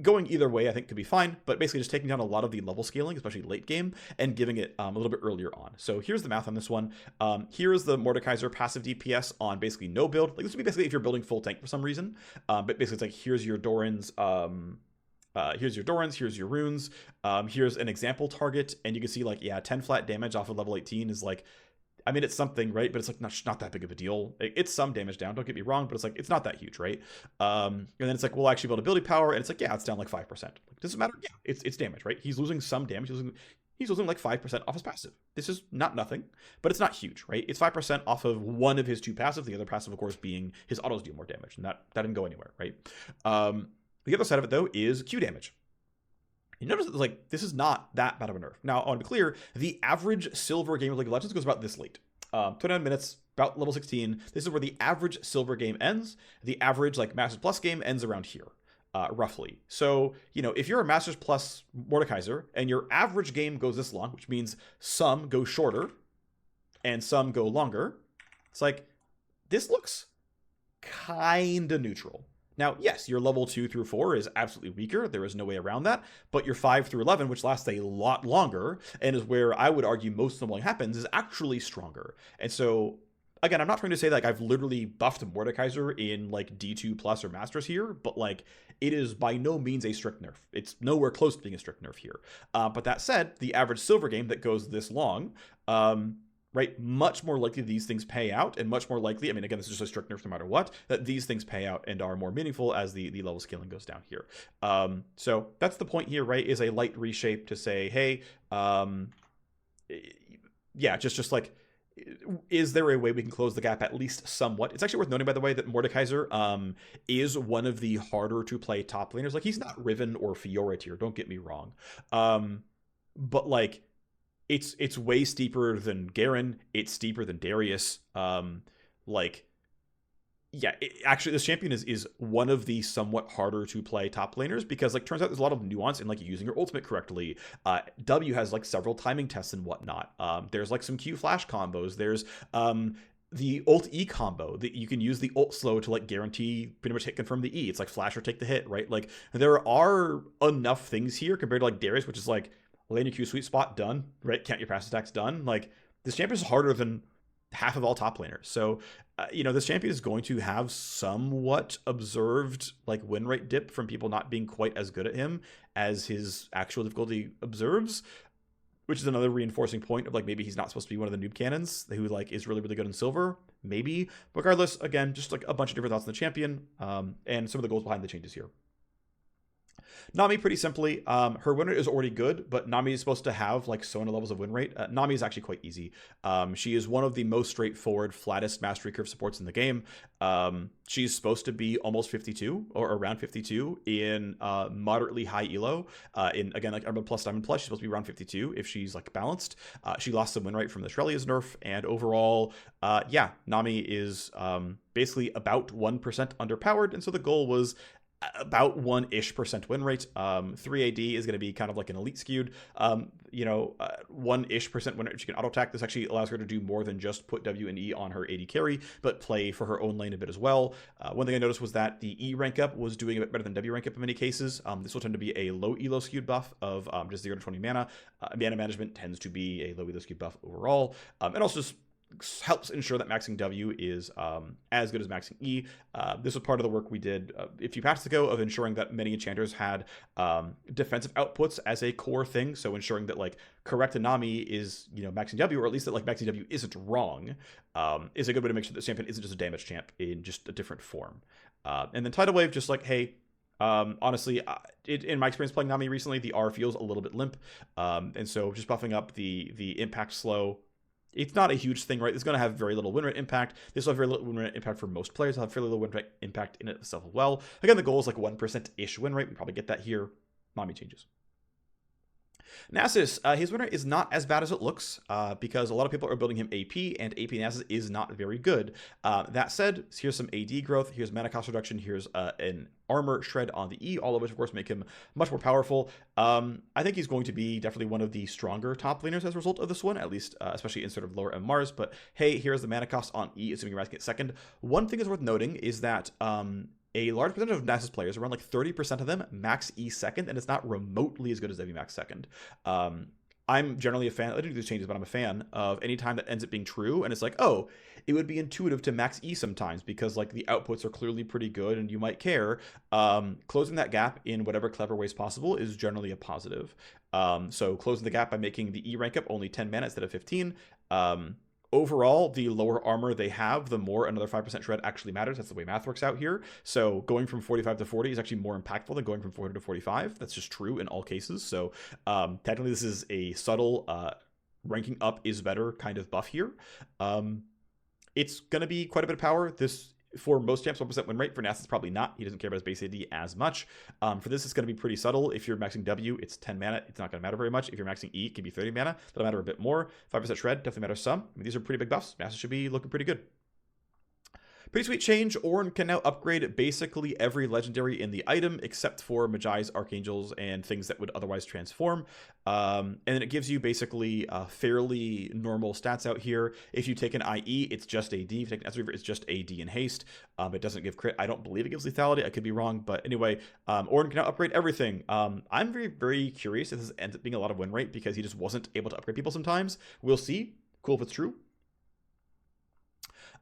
going either way, I think could be fine, but basically just taking down a lot of the level scaling, especially late game, and giving it a little bit earlier on. So here's the math on this one. Here is the Mordekaiser passive DPS on basically no build. Like, this would be basically if you're building full tank for some reason, but basically it's like, here's your Doran's, here's your runes, here's an example target, and you can see like, yeah, 10 flat damage off of level 18 is like, it's something, right? But it's like not that big of a deal. It's some damage down, don't get me wrong, but it's like, it's not that huge, right? And then it's like, we'll actually build ability power, and it's like, yeah, it's down like 5%. Like, doesn't matter. Yeah, it's damage, right? He's losing some damage. He's losing like 5% off his passive. This is not nothing, but it's not huge, right? It's 5% off of one of his two passives. The other passive, of course, being his autos deal more damage, and that didn't go anywhere, right? The other side of it, though, is Q damage. You notice that, like, this is not that bad of a nerf. Now, I want to be clear, the average silver game of League of Legends goes about this late. 29 minutes, about level 16. This is where the average silver game ends. The average, like, Masters Plus game ends around here, roughly. So, if you're a Masters Plus Mordekaiser, and your average game goes this long, which means some go shorter, and some go longer, it's like, this looks kinda neutral. Now, yes, your level 2 through 4 is absolutely weaker. There is no way around that. But your 5 through 11, which lasts a lot longer, and is where I would argue most summoning happens, is actually stronger. And so again, I'm not trying to say like I've literally buffed Mordekaiser in like D2 plus or Masters here, but like it is by no means a strict nerf. It's nowhere close to being a strict nerf here. But that said, the average silver game that goes this long, right, much more likely these things pay out, and much more likely, I mean, again, this is just a strict nerf no matter what, that these things pay out and are more meaningful as the level scaling goes down here. So that's the point here, right, is a light reshape to say, hey, yeah, just like, is there a way we can close the gap at least somewhat? It's actually worth noting, by the way, that Mordekaiser is one of the harder to play top laners. Like, he's not Riven or Fiora tier, don't get me wrong. But like, it's way steeper than Garen. It's steeper than Darius. Like, yeah, actually, this champion is one of the somewhat harder to play top laners because, like, turns out there's a lot of nuance in like using your ultimate correctly. W has like several timing tests and whatnot. There's like some Q flash combos. There's the ult E combo that you can use the ult slow to like guarantee pretty much hit confirm the E. It's like flash or take the hit, right? Like, there are enough things here compared to like Darius, which is like lane your Q sweet spot done, right? Count your pass attacks done. Like, this champion is harder than half of all top laners. So, you know, this champion is going to have somewhat observed like win rate dip from people not being quite as good at him as his actual difficulty observes, which is another reinforcing point of like maybe he's not supposed to be one of the noob cannons who like is really, really good in silver. Maybe. Regardless, again, just like a bunch of different thoughts on the champion and some of the goals behind the changes here. Nami, pretty simply, her win rate is already good, but Nami is supposed to have like Sona levels of win rate. Nami is actually quite easy. She is one of the most straightforward, flattest mastery curve supports in the game. She's supposed to be almost 52 or around 52 in moderately high elo. In again, like Emerald plus Diamond plus, she's supposed to be around 52 if she's like balanced. She lost some win rate from the Shrelia's nerf, and overall, yeah, Nami is basically about 1% underpowered, and so the goal was about 1-ish% win rate. 3 AD is going to be kind of like an elite skewed, 1-ish% win rate. She can auto attack. This actually allows her to do more than just put W and E on her AD carry, but play for her own lane a bit as well. One thing I noticed was that the E rank up was doing a bit better than W rank up in many cases. This will tend to be a low elo skewed buff of just 0 to 20 mana. Mana management tends to be a low elo skewed buff overall, and also just helps ensure that maxing W is as good as maxing E. This was part of the work we did a few patches ago of ensuring that many enchanters had defensive outputs as a core thing. So ensuring that like correct Nami is, you know, maxing W, or at least that like maxing W isn't wrong, is a good way to make sure that champion isn't just a damage champ in just a different form. And then Tidal Wave, just like, hey, honestly, in my experience playing Nami recently, the R feels a little bit limp. And so just buffing up the impact slow, it's not a huge thing, right? It's going to have very little win rate impact. This will have very little win rate impact for most players. It'll have fairly low win rate impact in itself as well. Again, the goal is like 1%-ish win rate. We probably get that here. Nami changes. Nasus, his win rate is not as bad as it looks because a lot of people are building him AP, and AP Nasus is not very good. That said, here's some AD growth, here's mana cost reduction, here's an armor shred on the E, all of which, of course, make him much more powerful. I think he's going to be definitely one of the stronger top laners as a result of this one, at least, especially in sort of lower MMRs. But hey, here's the mana cost on E, assuming you're asking it second. One thing is worth noting is that a large percentage of Nasus players, around like 30% of them, max E second, and it's not remotely as good as Evi max second. I'm generally a fan, I didn't do these changes, but I'm a fan of any time that ends up being true, and it's like, oh, it would be intuitive to max E sometimes, because like the outputs are clearly pretty good, and you might care. Closing that gap in whatever clever ways possible is generally a positive. So closing the gap by making the E rank up only 10 mana instead of 15, overall, the lower armor they have, the more another 5% shred actually matters. That's the way math works out here. So going from 45 to 40 is actually more impactful than going from 40 to 45. That's just true in all cases. So technically, this is a subtle ranking up is better kind of buff here. It's going to be quite a bit of power. This, for most champs, 1% win rate. For Nasus, probably not. He doesn't care about his base AD as much. For this, it's going to be pretty subtle. If you're maxing W, it's 10 mana. It's not going to matter very much. If you're maxing E, it can be 30 mana. That'll matter a bit more. 5% shred definitely matters some. I mean, these are pretty big buffs. Nasus should be looking pretty good. Pretty sweet change. Ornn can now upgrade basically every legendary in the item except for Magi's, Archangels, and things that would otherwise transform. And then it gives you basically fairly normal stats out here. If you take an IE, it's just AD. If you take an S-Reaver, it's just AD and haste. It doesn't give crit. I don't believe it gives lethality. I could be wrong. But anyway, Ornn can now upgrade everything. I'm very, very curious if this ends up being a lot of win rate because he just wasn't able to upgrade people sometimes. We'll see. Cool if it's true.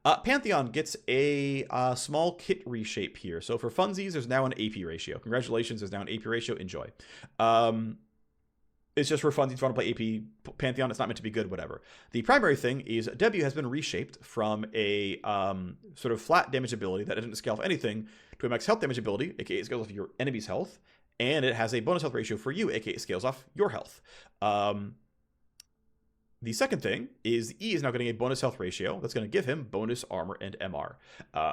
Pantheon gets a small kit reshape here. So for funsies, there's now an AP ratio. Congratulations, there's now an AP ratio. Enjoy. It's just for funsies if you want to play AP Pantheon. It's not meant to be good, whatever. The primary thing is W has been reshaped from a sort of flat damage ability that doesn't scale off anything to a max health damage ability, aka it scales off your enemy's health, and it has a bonus health ratio for you, aka it scales off your health. The second thing is E is now getting a bonus health ratio that's going to give him bonus armor and MR.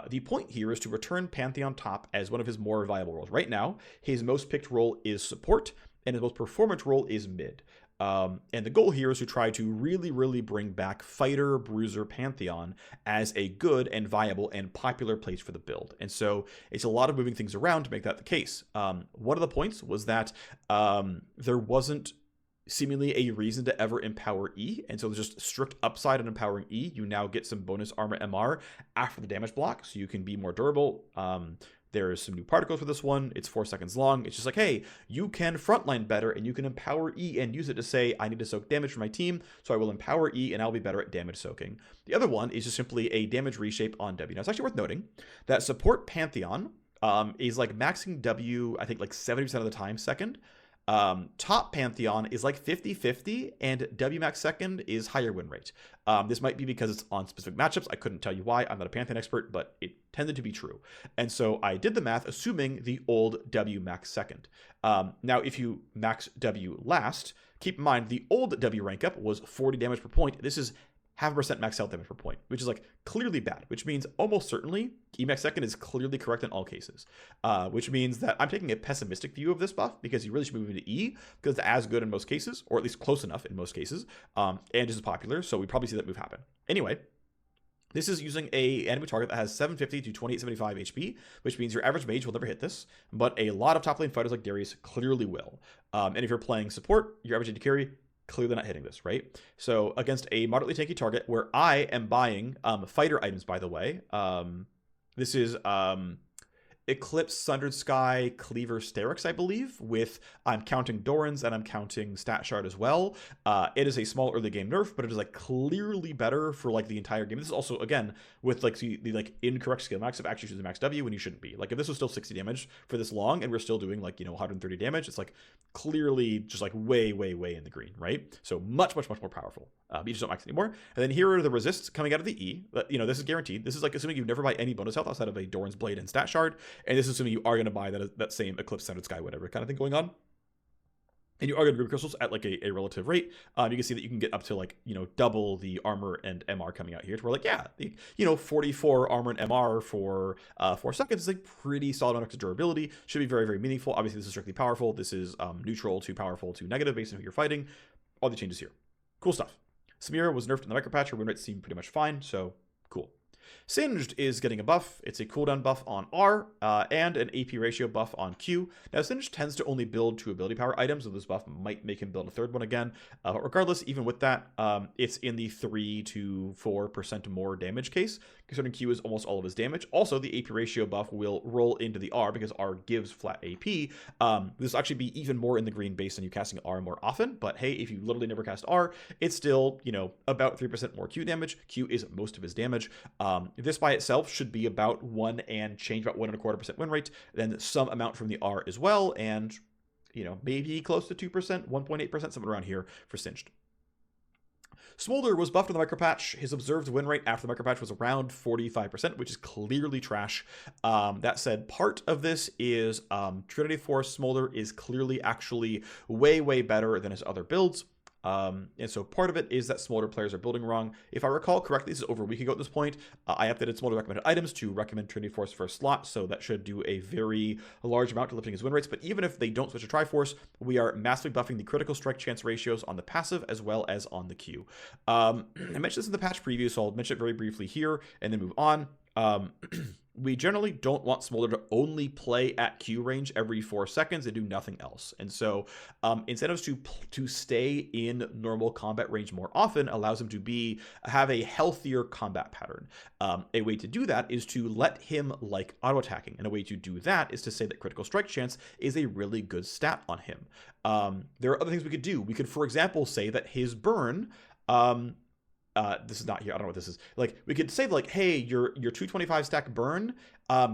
The point here is to return Pantheon top as one of his more viable roles. Right now, his most picked role is support, and his most performant role is mid. And the goal here is to try to really, really bring back Fighter, Bruiser, Pantheon as a good and viable and popular place for the build. And so it's a lot of moving things around to make that the case. One of the points was that there wasn't seemingly a reason to ever empower E, and so there's just strict upside on empowering E. You now get some bonus armor MR after the damage block, so you can be more durable. There's some new particles for this one. It's 4 seconds long. It's just like, hey, you can frontline better, and you can empower E and use it to say, I need to soak damage for my team, so I will empower E, and I'll be better at damage soaking. The other one is just simply a damage reshape on W. Now, it's actually worth noting that support Pantheon is like maxing W, I think like 70% of the time second. Top Pantheon is like 50-50, and W max second is higher win rate. This might be because it's on specific matchups. I couldn't tell you why. I'm not a Pantheon expert, but it tended to be true. And so I did the math assuming the old W max second. Now, if you max W last, keep in mind the old W rank up was 40 damage per point. This is 0.5% max health damage per point, which is like clearly bad, which means almost certainly Emax second is clearly correct in all cases, which means that I'm taking a pessimistic view of this buff because you really should move into E because it's as good in most cases, or at least close enough in most cases, and is popular, so we probably see that move happen. Anyway, this is using a enemy target that has 750 to 2875 HP, which means your average mage will never hit this, but a lot of top lane fighters like Darius clearly will. And if you're playing support, your average AD carry clearly not hitting this, right? So against a moderately tanky target where I am buying fighter items, by the way, this is Eclipse, Sundered Sky, Cleaver, Sterix, I believe, with I'm counting Doran's and I'm counting Stat Shard as well. It is a small early game nerf, but it is like clearly better for like the entire game. This is also, again, with like the like incorrect skill max of actually choosing max W when you shouldn't be. Like if this was still 60 damage for this long and we're still doing like, 130 damage, it's like clearly just like way, way, way in the green, right? So much, much, much more powerful. You just don't max anymore. And then here are the resists coming out of the E. This is guaranteed. This is like assuming you never buy any bonus health outside of a Doran's Blade and Stat Shard. And this is assuming you are going to buy that same Eclipse, Sundered Sky, whatever kind of thing going on. And you are going to Ruby Crystals at like a relative rate. You can see that you can get up to like, double the armor and MR coming out here. To where like, yeah, 44 armor and MR for 4 seconds is like pretty solid on extra durability. Should be very, very meaningful. Obviously, this is strictly powerful. This is neutral to powerful to negative based on who you're fighting. All the changes here. Cool stuff. Samira was nerfed in the micro patch. Her win rates seem pretty much fine, so cool. Singed is getting a buff. It's a cooldown buff on R and an AP ratio buff on Q. Now, Singed tends to only build 2 ability power items, so this buff might make him build a 3rd one again. Regardless, even with that, it's in the 3 to 4% more damage case, considering Q is almost all of his damage. Also, the AP ratio buff will roll into the R because R gives flat AP. This will actually be even more in the green based on you casting R more often, but hey, if you literally never cast R, it's still, about 3% more Q damage. Q is most of his damage. This by itself should be about 1 and change, about 1.25% win rate, then some amount from the R as well, and, maybe close to 2%, 1.8%, something around here for Singed. Smolder was buffed in the micro patch. His observed win rate after the micro patch was around 45%, which is clearly trash. That said, part of this is Trinity Force Smolder is clearly actually way, way better than his other builds. And so part of it is that Smolder players are building wrong. If I recall correctly, this is over a week ago at this point, I updated Smolder recommended items to recommend Trinity Force first slot, so that should do a very large amount to lifting his win rates. But even if they don't switch to Triforce, we are massively buffing the critical strike chance ratios on the passive as well as on the Q. I mentioned this in the patch preview, so I'll mention it very briefly here and then move on. We generally don't want Smolder to only play at Q range every 4 seconds and do nothing else. And so incentives to stay in normal combat range more often allows him to have a healthier combat pattern. A way to do that is to let him like auto-attacking. And a way to do that is to say that critical strike chance is a really good stat on him. There are other things we could do. We could, for example, say that his burn this is not here. I don't know what this is. Like, we could say, like, hey, your 225 stack burn,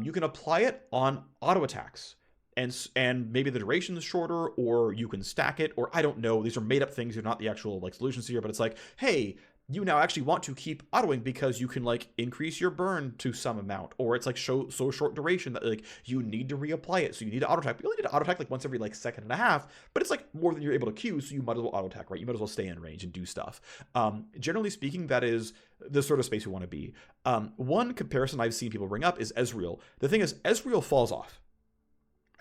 you can apply it on auto attacks. And maybe the duration is shorter, or you can stack it, or I don't know. These are made up things. They're not the actual like solutions here, but it's like, hey, you now actually want to keep autoing because you can like increase your burn to some amount, or it's like so short duration that like you need to reapply it, so you need to auto attack. You only need to auto attack like once every like second and a half, but it's like more than you're able to queue, so you might as well auto attack, right? You might as well stay in range and do stuff. Generally speaking, that is the sort of space we want to be. One comparison I've seen people bring up is Ezreal. The thing is, Ezreal falls off.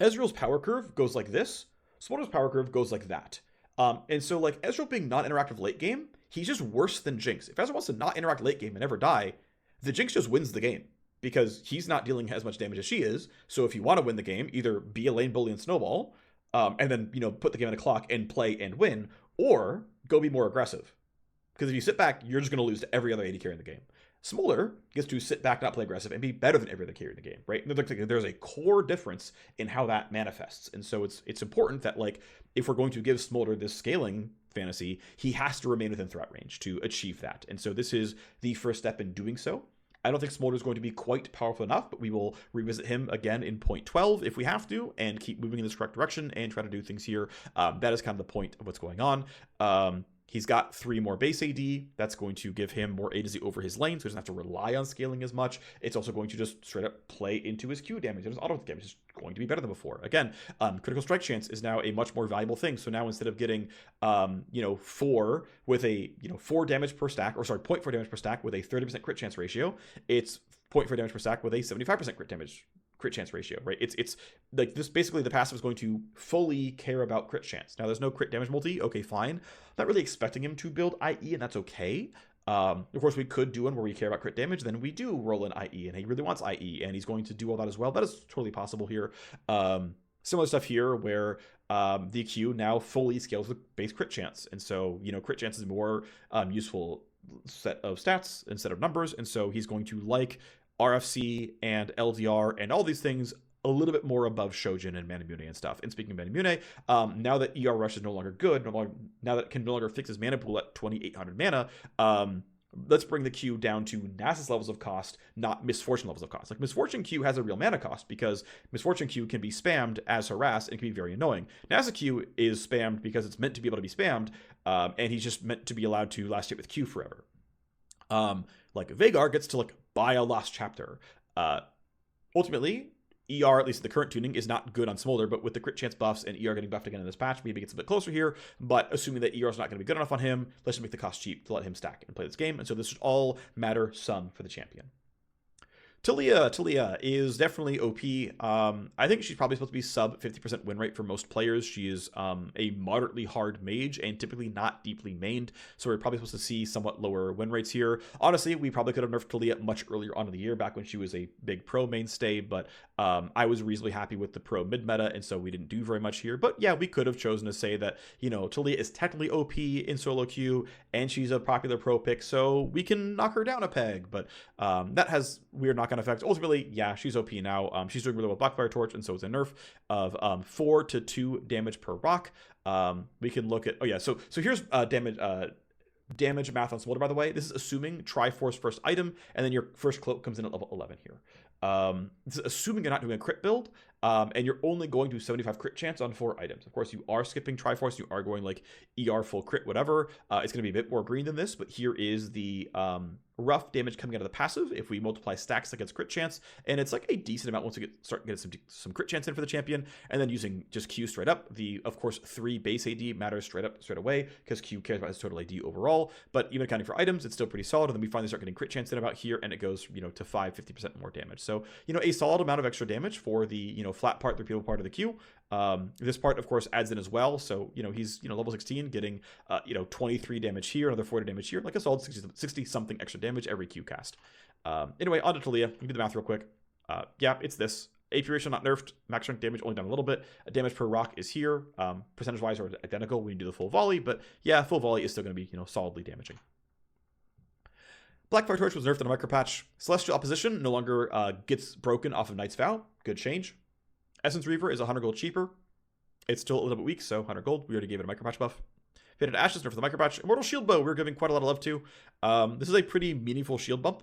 Ezreal's power curve goes like this. Smolder's power curve goes like that. And so like Ezreal being non-interactive late game, he's just worse than Jinx. If Ezreal wants to not interact late game and never die, the Jinx just wins the game because he's not dealing as much damage as she is. So if you want to win the game, either be a lane bully and snowball, and then, you know, put the game on the clock and play and win, or go be more aggressive. Because if you sit back, you're just going to lose to every other AD carry in the game. Smolder gets to sit back, not play aggressive, and be better than every other carry in the game, right? And there's a core difference in how that manifests. And so it's important that, like, if we're going to give Smolder this scaling fantasy, he has to remain within threat range to achieve that. And so this is the first step in doing so. I don't think Smolder is going to be quite powerful enough, but we will revisit him again in point 12 if we have to, and keep moving in this correct direction and try to do things here. That is kind of the point of what's going on. He's got 3 more base AD. That's going to give him more A to Z over his lane, so he doesn't have to rely on scaling as much. It's also going to just straight up play into his Q damage and his auto damage. Is going to be better than before. Again, critical strike chance is now a much more valuable thing. So now instead of getting 4 with a 4 damage per stack, or sorry, 0.4 damage per stack with a 30% crit chance ratio, it's 0.4 damage per stack with a 75% crit chance ratio, right? It's like this. Basically, the passive is going to fully care about crit chance. Now, there's no crit damage multi. Okay, fine. Not really expecting him to build IE, and that's okay. Of course, we could do one where we care about crit damage. Then we do roll in IE, and he really wants IE, and he's going to do all that as well. That is totally possible here. Similar stuff here where the Q now fully scales with base crit chance, and so crit chance is a more useful set of stats instead of numbers, and so he's going to like RFC and LDR and all these things a little bit more above Shojin and Manamune and stuff. And speaking of Manamune, now that ER Rush is no longer good, now that it can no longer fix his mana pool at 2,800 mana, let's bring the Q down to Nasus levels of cost, not Misfortune levels of cost. Like, Misfortune Q has a real mana cost because Misfortune Q can be spammed as Harass and can be very annoying. Nasus Q is spammed because it's meant to be able to be spammed, and he's just meant to be allowed to last hit with Q forever. Like, Veigar gets to, like, buy a Lost Chapter. Ultimately, ER, at least in the current tuning, is not good on Smolder, but with the crit chance buffs and ER getting buffed again in this patch, maybe it gets a bit closer here, but assuming that ER is not going to be good enough on him, let's just make the cost cheap to let him stack and play this game, and so this should all matter some for the champion. Taliyah is definitely OP. I think she's probably supposed to be sub 50% win rate for most players. She is a moderately hard mage and typically not deeply mained, so we're probably supposed to see somewhat lower win rates here. Honestly, we probably could have nerfed Taliyah much earlier on in the year, back when she was a big pro mainstay, but I was reasonably happy with the pro mid meta, and so we didn't do very much here. But yeah, we could have chosen to say that, Taliyah is technically OP in solo queue, and she's a popular pro pick, so we can knock her down a peg, but that has weird knock-on effects. Ultimately, yeah, she's OP now. She's doing really well with Blackfire Torch, and so it's a nerf of 4 to 2 damage per rock. We can look at, so here's damage math on Smolder, by the way. This is assuming Triforce first item, and then your first cloak comes in at level 11 here. This is assuming you're not doing a crit build, and you're only going to 75 crit chance on 4 items. Of course, you are skipping Triforce, you are going like ER full crit, whatever. It's going to be a bit more green than this, but here is the rough damage coming out of the passive if we multiply stacks against crit chance, and it's like a decent amount once we start getting some crit chance in for the champion, and then using just Q straight up. Of coure 3 base AD matters straight away because Q cares about his total AD overall, but even accounting for items, it's still pretty solid, and then we finally start getting crit chance in about here, and it goes to 50% more damage. So a solid amount of extra damage for the flat part, the repeatable part of the Q. This part, of course, adds in as well. So, he's, level 16 getting, 23 damage here, another 40 damage here, like a solid 60 something extra damage every Q cast. Anyway, on to Taliyah. You can do the math real quick. Yeah, it's this. AP ratio not nerfed. Max strength damage only down a little bit. Damage per rock is here. Percentage-wise are identical when you do the full volley, but yeah, full volley is still going to be, solidly damaging. Blackfire Torch was nerfed in a micro patch. Celestial Opposition no longer gets broken off of Knight's Vow. Good change. Essence Reaver is 100 gold cheaper. It's still a little bit weak, so 100 gold. We already gave it a micro patch buff. Faded Ashes, nerf for the micro patch. Immortal Shield Bow, we're giving quite a lot of love to. This is a pretty meaningful shield bump.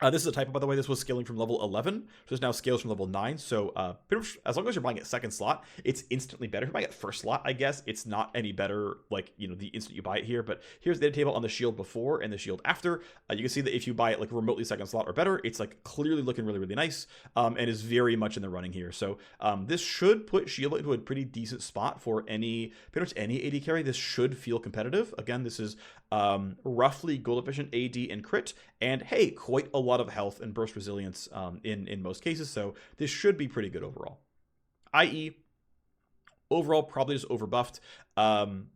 This is a typo, by the way. This was scaling from level 11, so this now scales from level 9. So pretty much, as long as you're buying it second slot, it's instantly better. If you're buying it first slot, I guess it's not any better, like, you know, the instant you buy it here. But here's the data table on the shield before and the shield after. You can see that if you buy it like remotely second slot or better, it's like clearly looking really, really nice, and is very much in the running here. So this should put shield into a pretty decent spot for pretty much any AD carry. This should feel competitive. Again, this is roughly gold efficient AD and crit, and hey, quite a lot of health and burst resilience in most cases, so this should be pretty good overall. IE, overall, probably just overbuffed.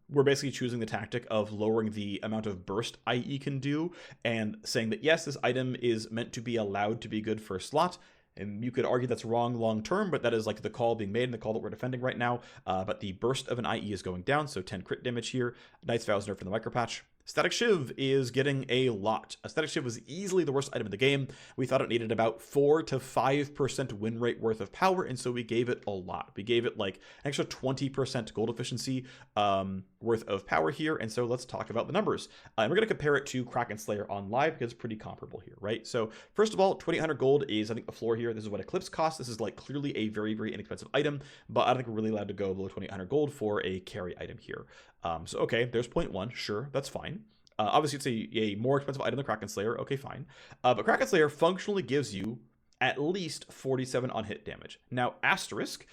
We're basically choosing the tactic of lowering the amount of burst IE can do, and saying that yes, this item is meant to be allowed to be good for a slot. And you could argue that's wrong long term, but that is like the call being made and the call that we're defending right now. But the burst of an IE is going down, so 10 crit damage here. Knight's Vows nerf from the micro patch. Static Shiv is getting a lot. A Static Shiv was easily the worst item in the game. We thought it needed about 4 to 5% win rate worth of power, and so we gave it a lot. We gave it like an extra 20% gold efficiency worth of power here, and so let's talk about the numbers. And we're going to compare it to Kraken Slayer on live because it's pretty comparable here, right? So first of all, 2,800 gold is, I think, the floor here. This is what Eclipse costs. This is like clearly a very, very inexpensive item, but I don't think we're really allowed to go below 2,800 gold for a carry item here. So okay, there's 0.1. Sure, that's fine. Obviously, it's a more expensive item than Kraken Slayer. Okay, fine. But Kraken Slayer functionally gives you at least 47 on hit damage. Now, asterisk,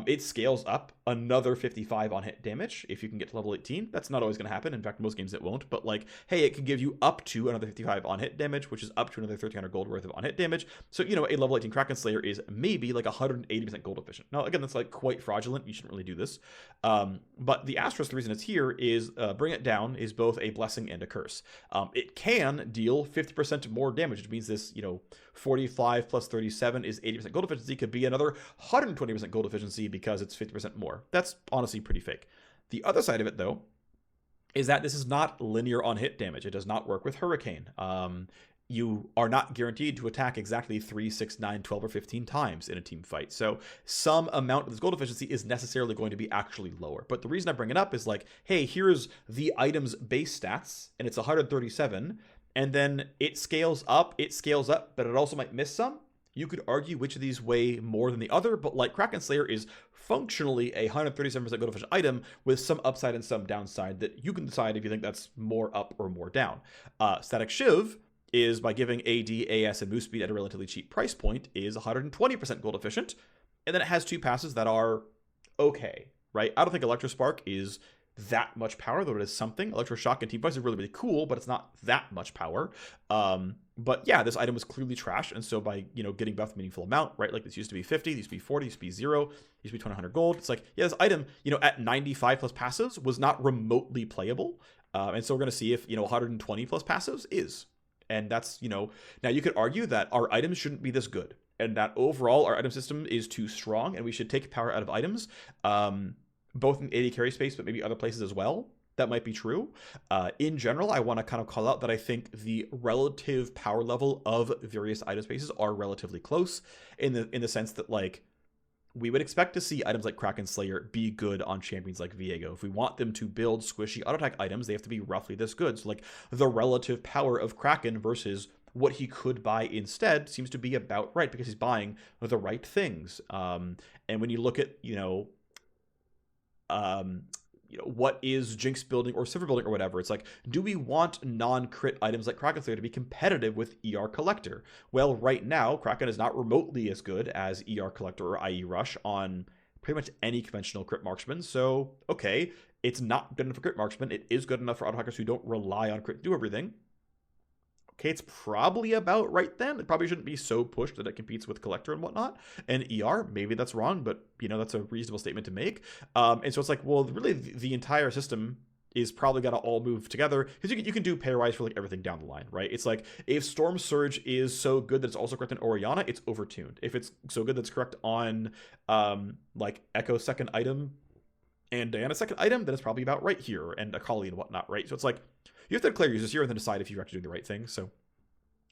it scales up another 55 on hit damage if you can get to level 18. That's not always going to happen. In fact, most games it won't. But like, hey, it can give you up to another 55 on hit damage, which is up to another 1,300 gold worth of on hit damage. So, you know, a level 18 Kraken Slayer is maybe like 180% gold efficient. Now, again, that's like quite fraudulent. You shouldn't really do this. But the asterisk, the reason it's here is Bring It Down is both a blessing and a curse. It can deal 50% more damage, which means this, you know, 45 plus 37 is 80% gold efficiency, could be another 120% gold efficiency because it's 50% more. That's honestly pretty fake. The other side of it, though, is that this is not linear on hit damage. It does not work with Hurricane. You are not guaranteed to attack exactly 3, 6, 9, 12, or 15 times in a team fight. So some amount of this gold efficiency is necessarily going to be actually lower. But the reason I bring it up is like, hey, here's the item's base stats, and it's 137, and then it scales up, but it also might miss some. You could argue which of these weigh more than the other, but like Kraken Slayer is functionally a 137% gold efficient item with some upside and some downside that you can decide if you think that's more up or more down. Static Shiv is, by giving AD, AS, and move speed at a relatively cheap price point, is 120% gold efficient, and then it has 2 passes that are okay, right? I don't think Electro Spark is that much power, though it is something. Electroshock and Team Fight is really, really cool, but it's not that much power. But yeah, this item was clearly trash, and so by, you know, getting buffed a meaningful amount, right? Like this used to be 50, used to be 40, used to be 0, used to be 2,100 gold. It's like, yeah, this item, you know, at 95 plus passives was not remotely playable. And so we're going to see if, you know, 120 plus passives is. And that's, you know, now you could argue that our items shouldn't be this good, and that overall our item system is too strong, and we should take power out of items, both in AD carry space, but maybe other places as well. That might be true. In general, I want to kind of call out that I think the relative power level of various item spaces are relatively close in the sense that, like, we would expect to see items like Kraken Slayer be good on champions like Viego. If we want them to build squishy auto attack items, they have to be roughly this good. So like the relative power of Kraken versus what he could buy instead seems to be about right because he's buying the right things. And when you look at, what is Jinx building or Silver building or whatever, it's like, do we want non-crit items like Kraken Slayer to be competitive with ER Collector? Well, right now, Kraken is not remotely as good as ER Collector or IE Rush on pretty much any conventional crit marksman. So, okay, it's not good enough for crit marksman. It is good enough for auto hackers who don't rely on crit to do everything. Okay, it's probably about right then. It probably shouldn't be so pushed that it competes with Collector and whatnot. And ER, maybe that's wrong, but, that's a reasonable statement to make. And so it's like, well, really, the entire system is probably got to all move together. Because you can do pairwise for, like, everything down the line, right? It's like, if Storm Surge is so good that it's also correct on Orianna, it's overtuned. If it's so good that it's correct on, like, Echo second item and Diana second item, then it's probably about right here, and Akali and whatnot, right? So it's like, you have to declare users here and then decide if you're actually doing the right thing. So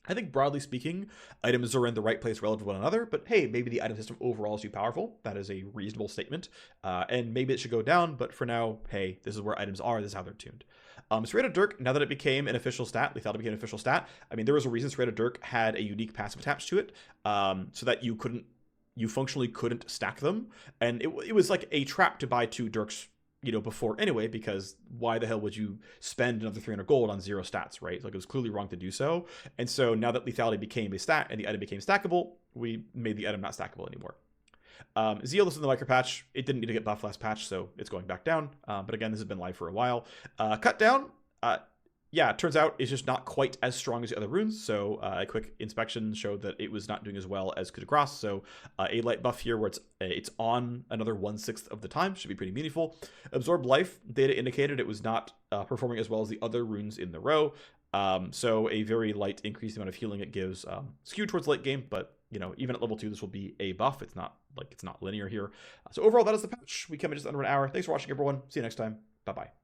I think broadly speaking, items are in the right place relative to one another, but hey, maybe the item system overall is too powerful. That is a reasonable statement. And maybe it should go down, but for now, hey, this is where items are, this is how they're tuned. Serrated Dirk, now that it became an official stat, lethality became an official stat. I mean, there was a reason Serrated Dirk had a unique passive attached to it, so that you functionally couldn't stack them. And it was like a trap to buy 2 Dirks, you know, before anyway, because why the hell would you spend another 300 gold on 0 stats, right? Like, it was clearly wrong to do so. And so now that lethality became a stat and the item became stackable, we made the item not stackable anymore. Zeal, this is in the micro patch. It didn't need to get buffed last patch, so it's going back down. But again, this has been live for a while. Cut down, yeah, it turns out it's just not quite as strong as the other runes. So a quick inspection showed that it was not doing as well as Coup de Grace. So a light buff here where it's on another 1/6 of the time should be pretty meaningful. Absorb Life data indicated it was not performing as well as the other runes in the row. So a very light increased amount of healing it gives, skewed towards late game, but you know, even at level 2, this will be a buff. It's not linear here. So overall, that is the patch. We come in just under an hour. Thanks for watching, everyone. See you next time. Bye-bye.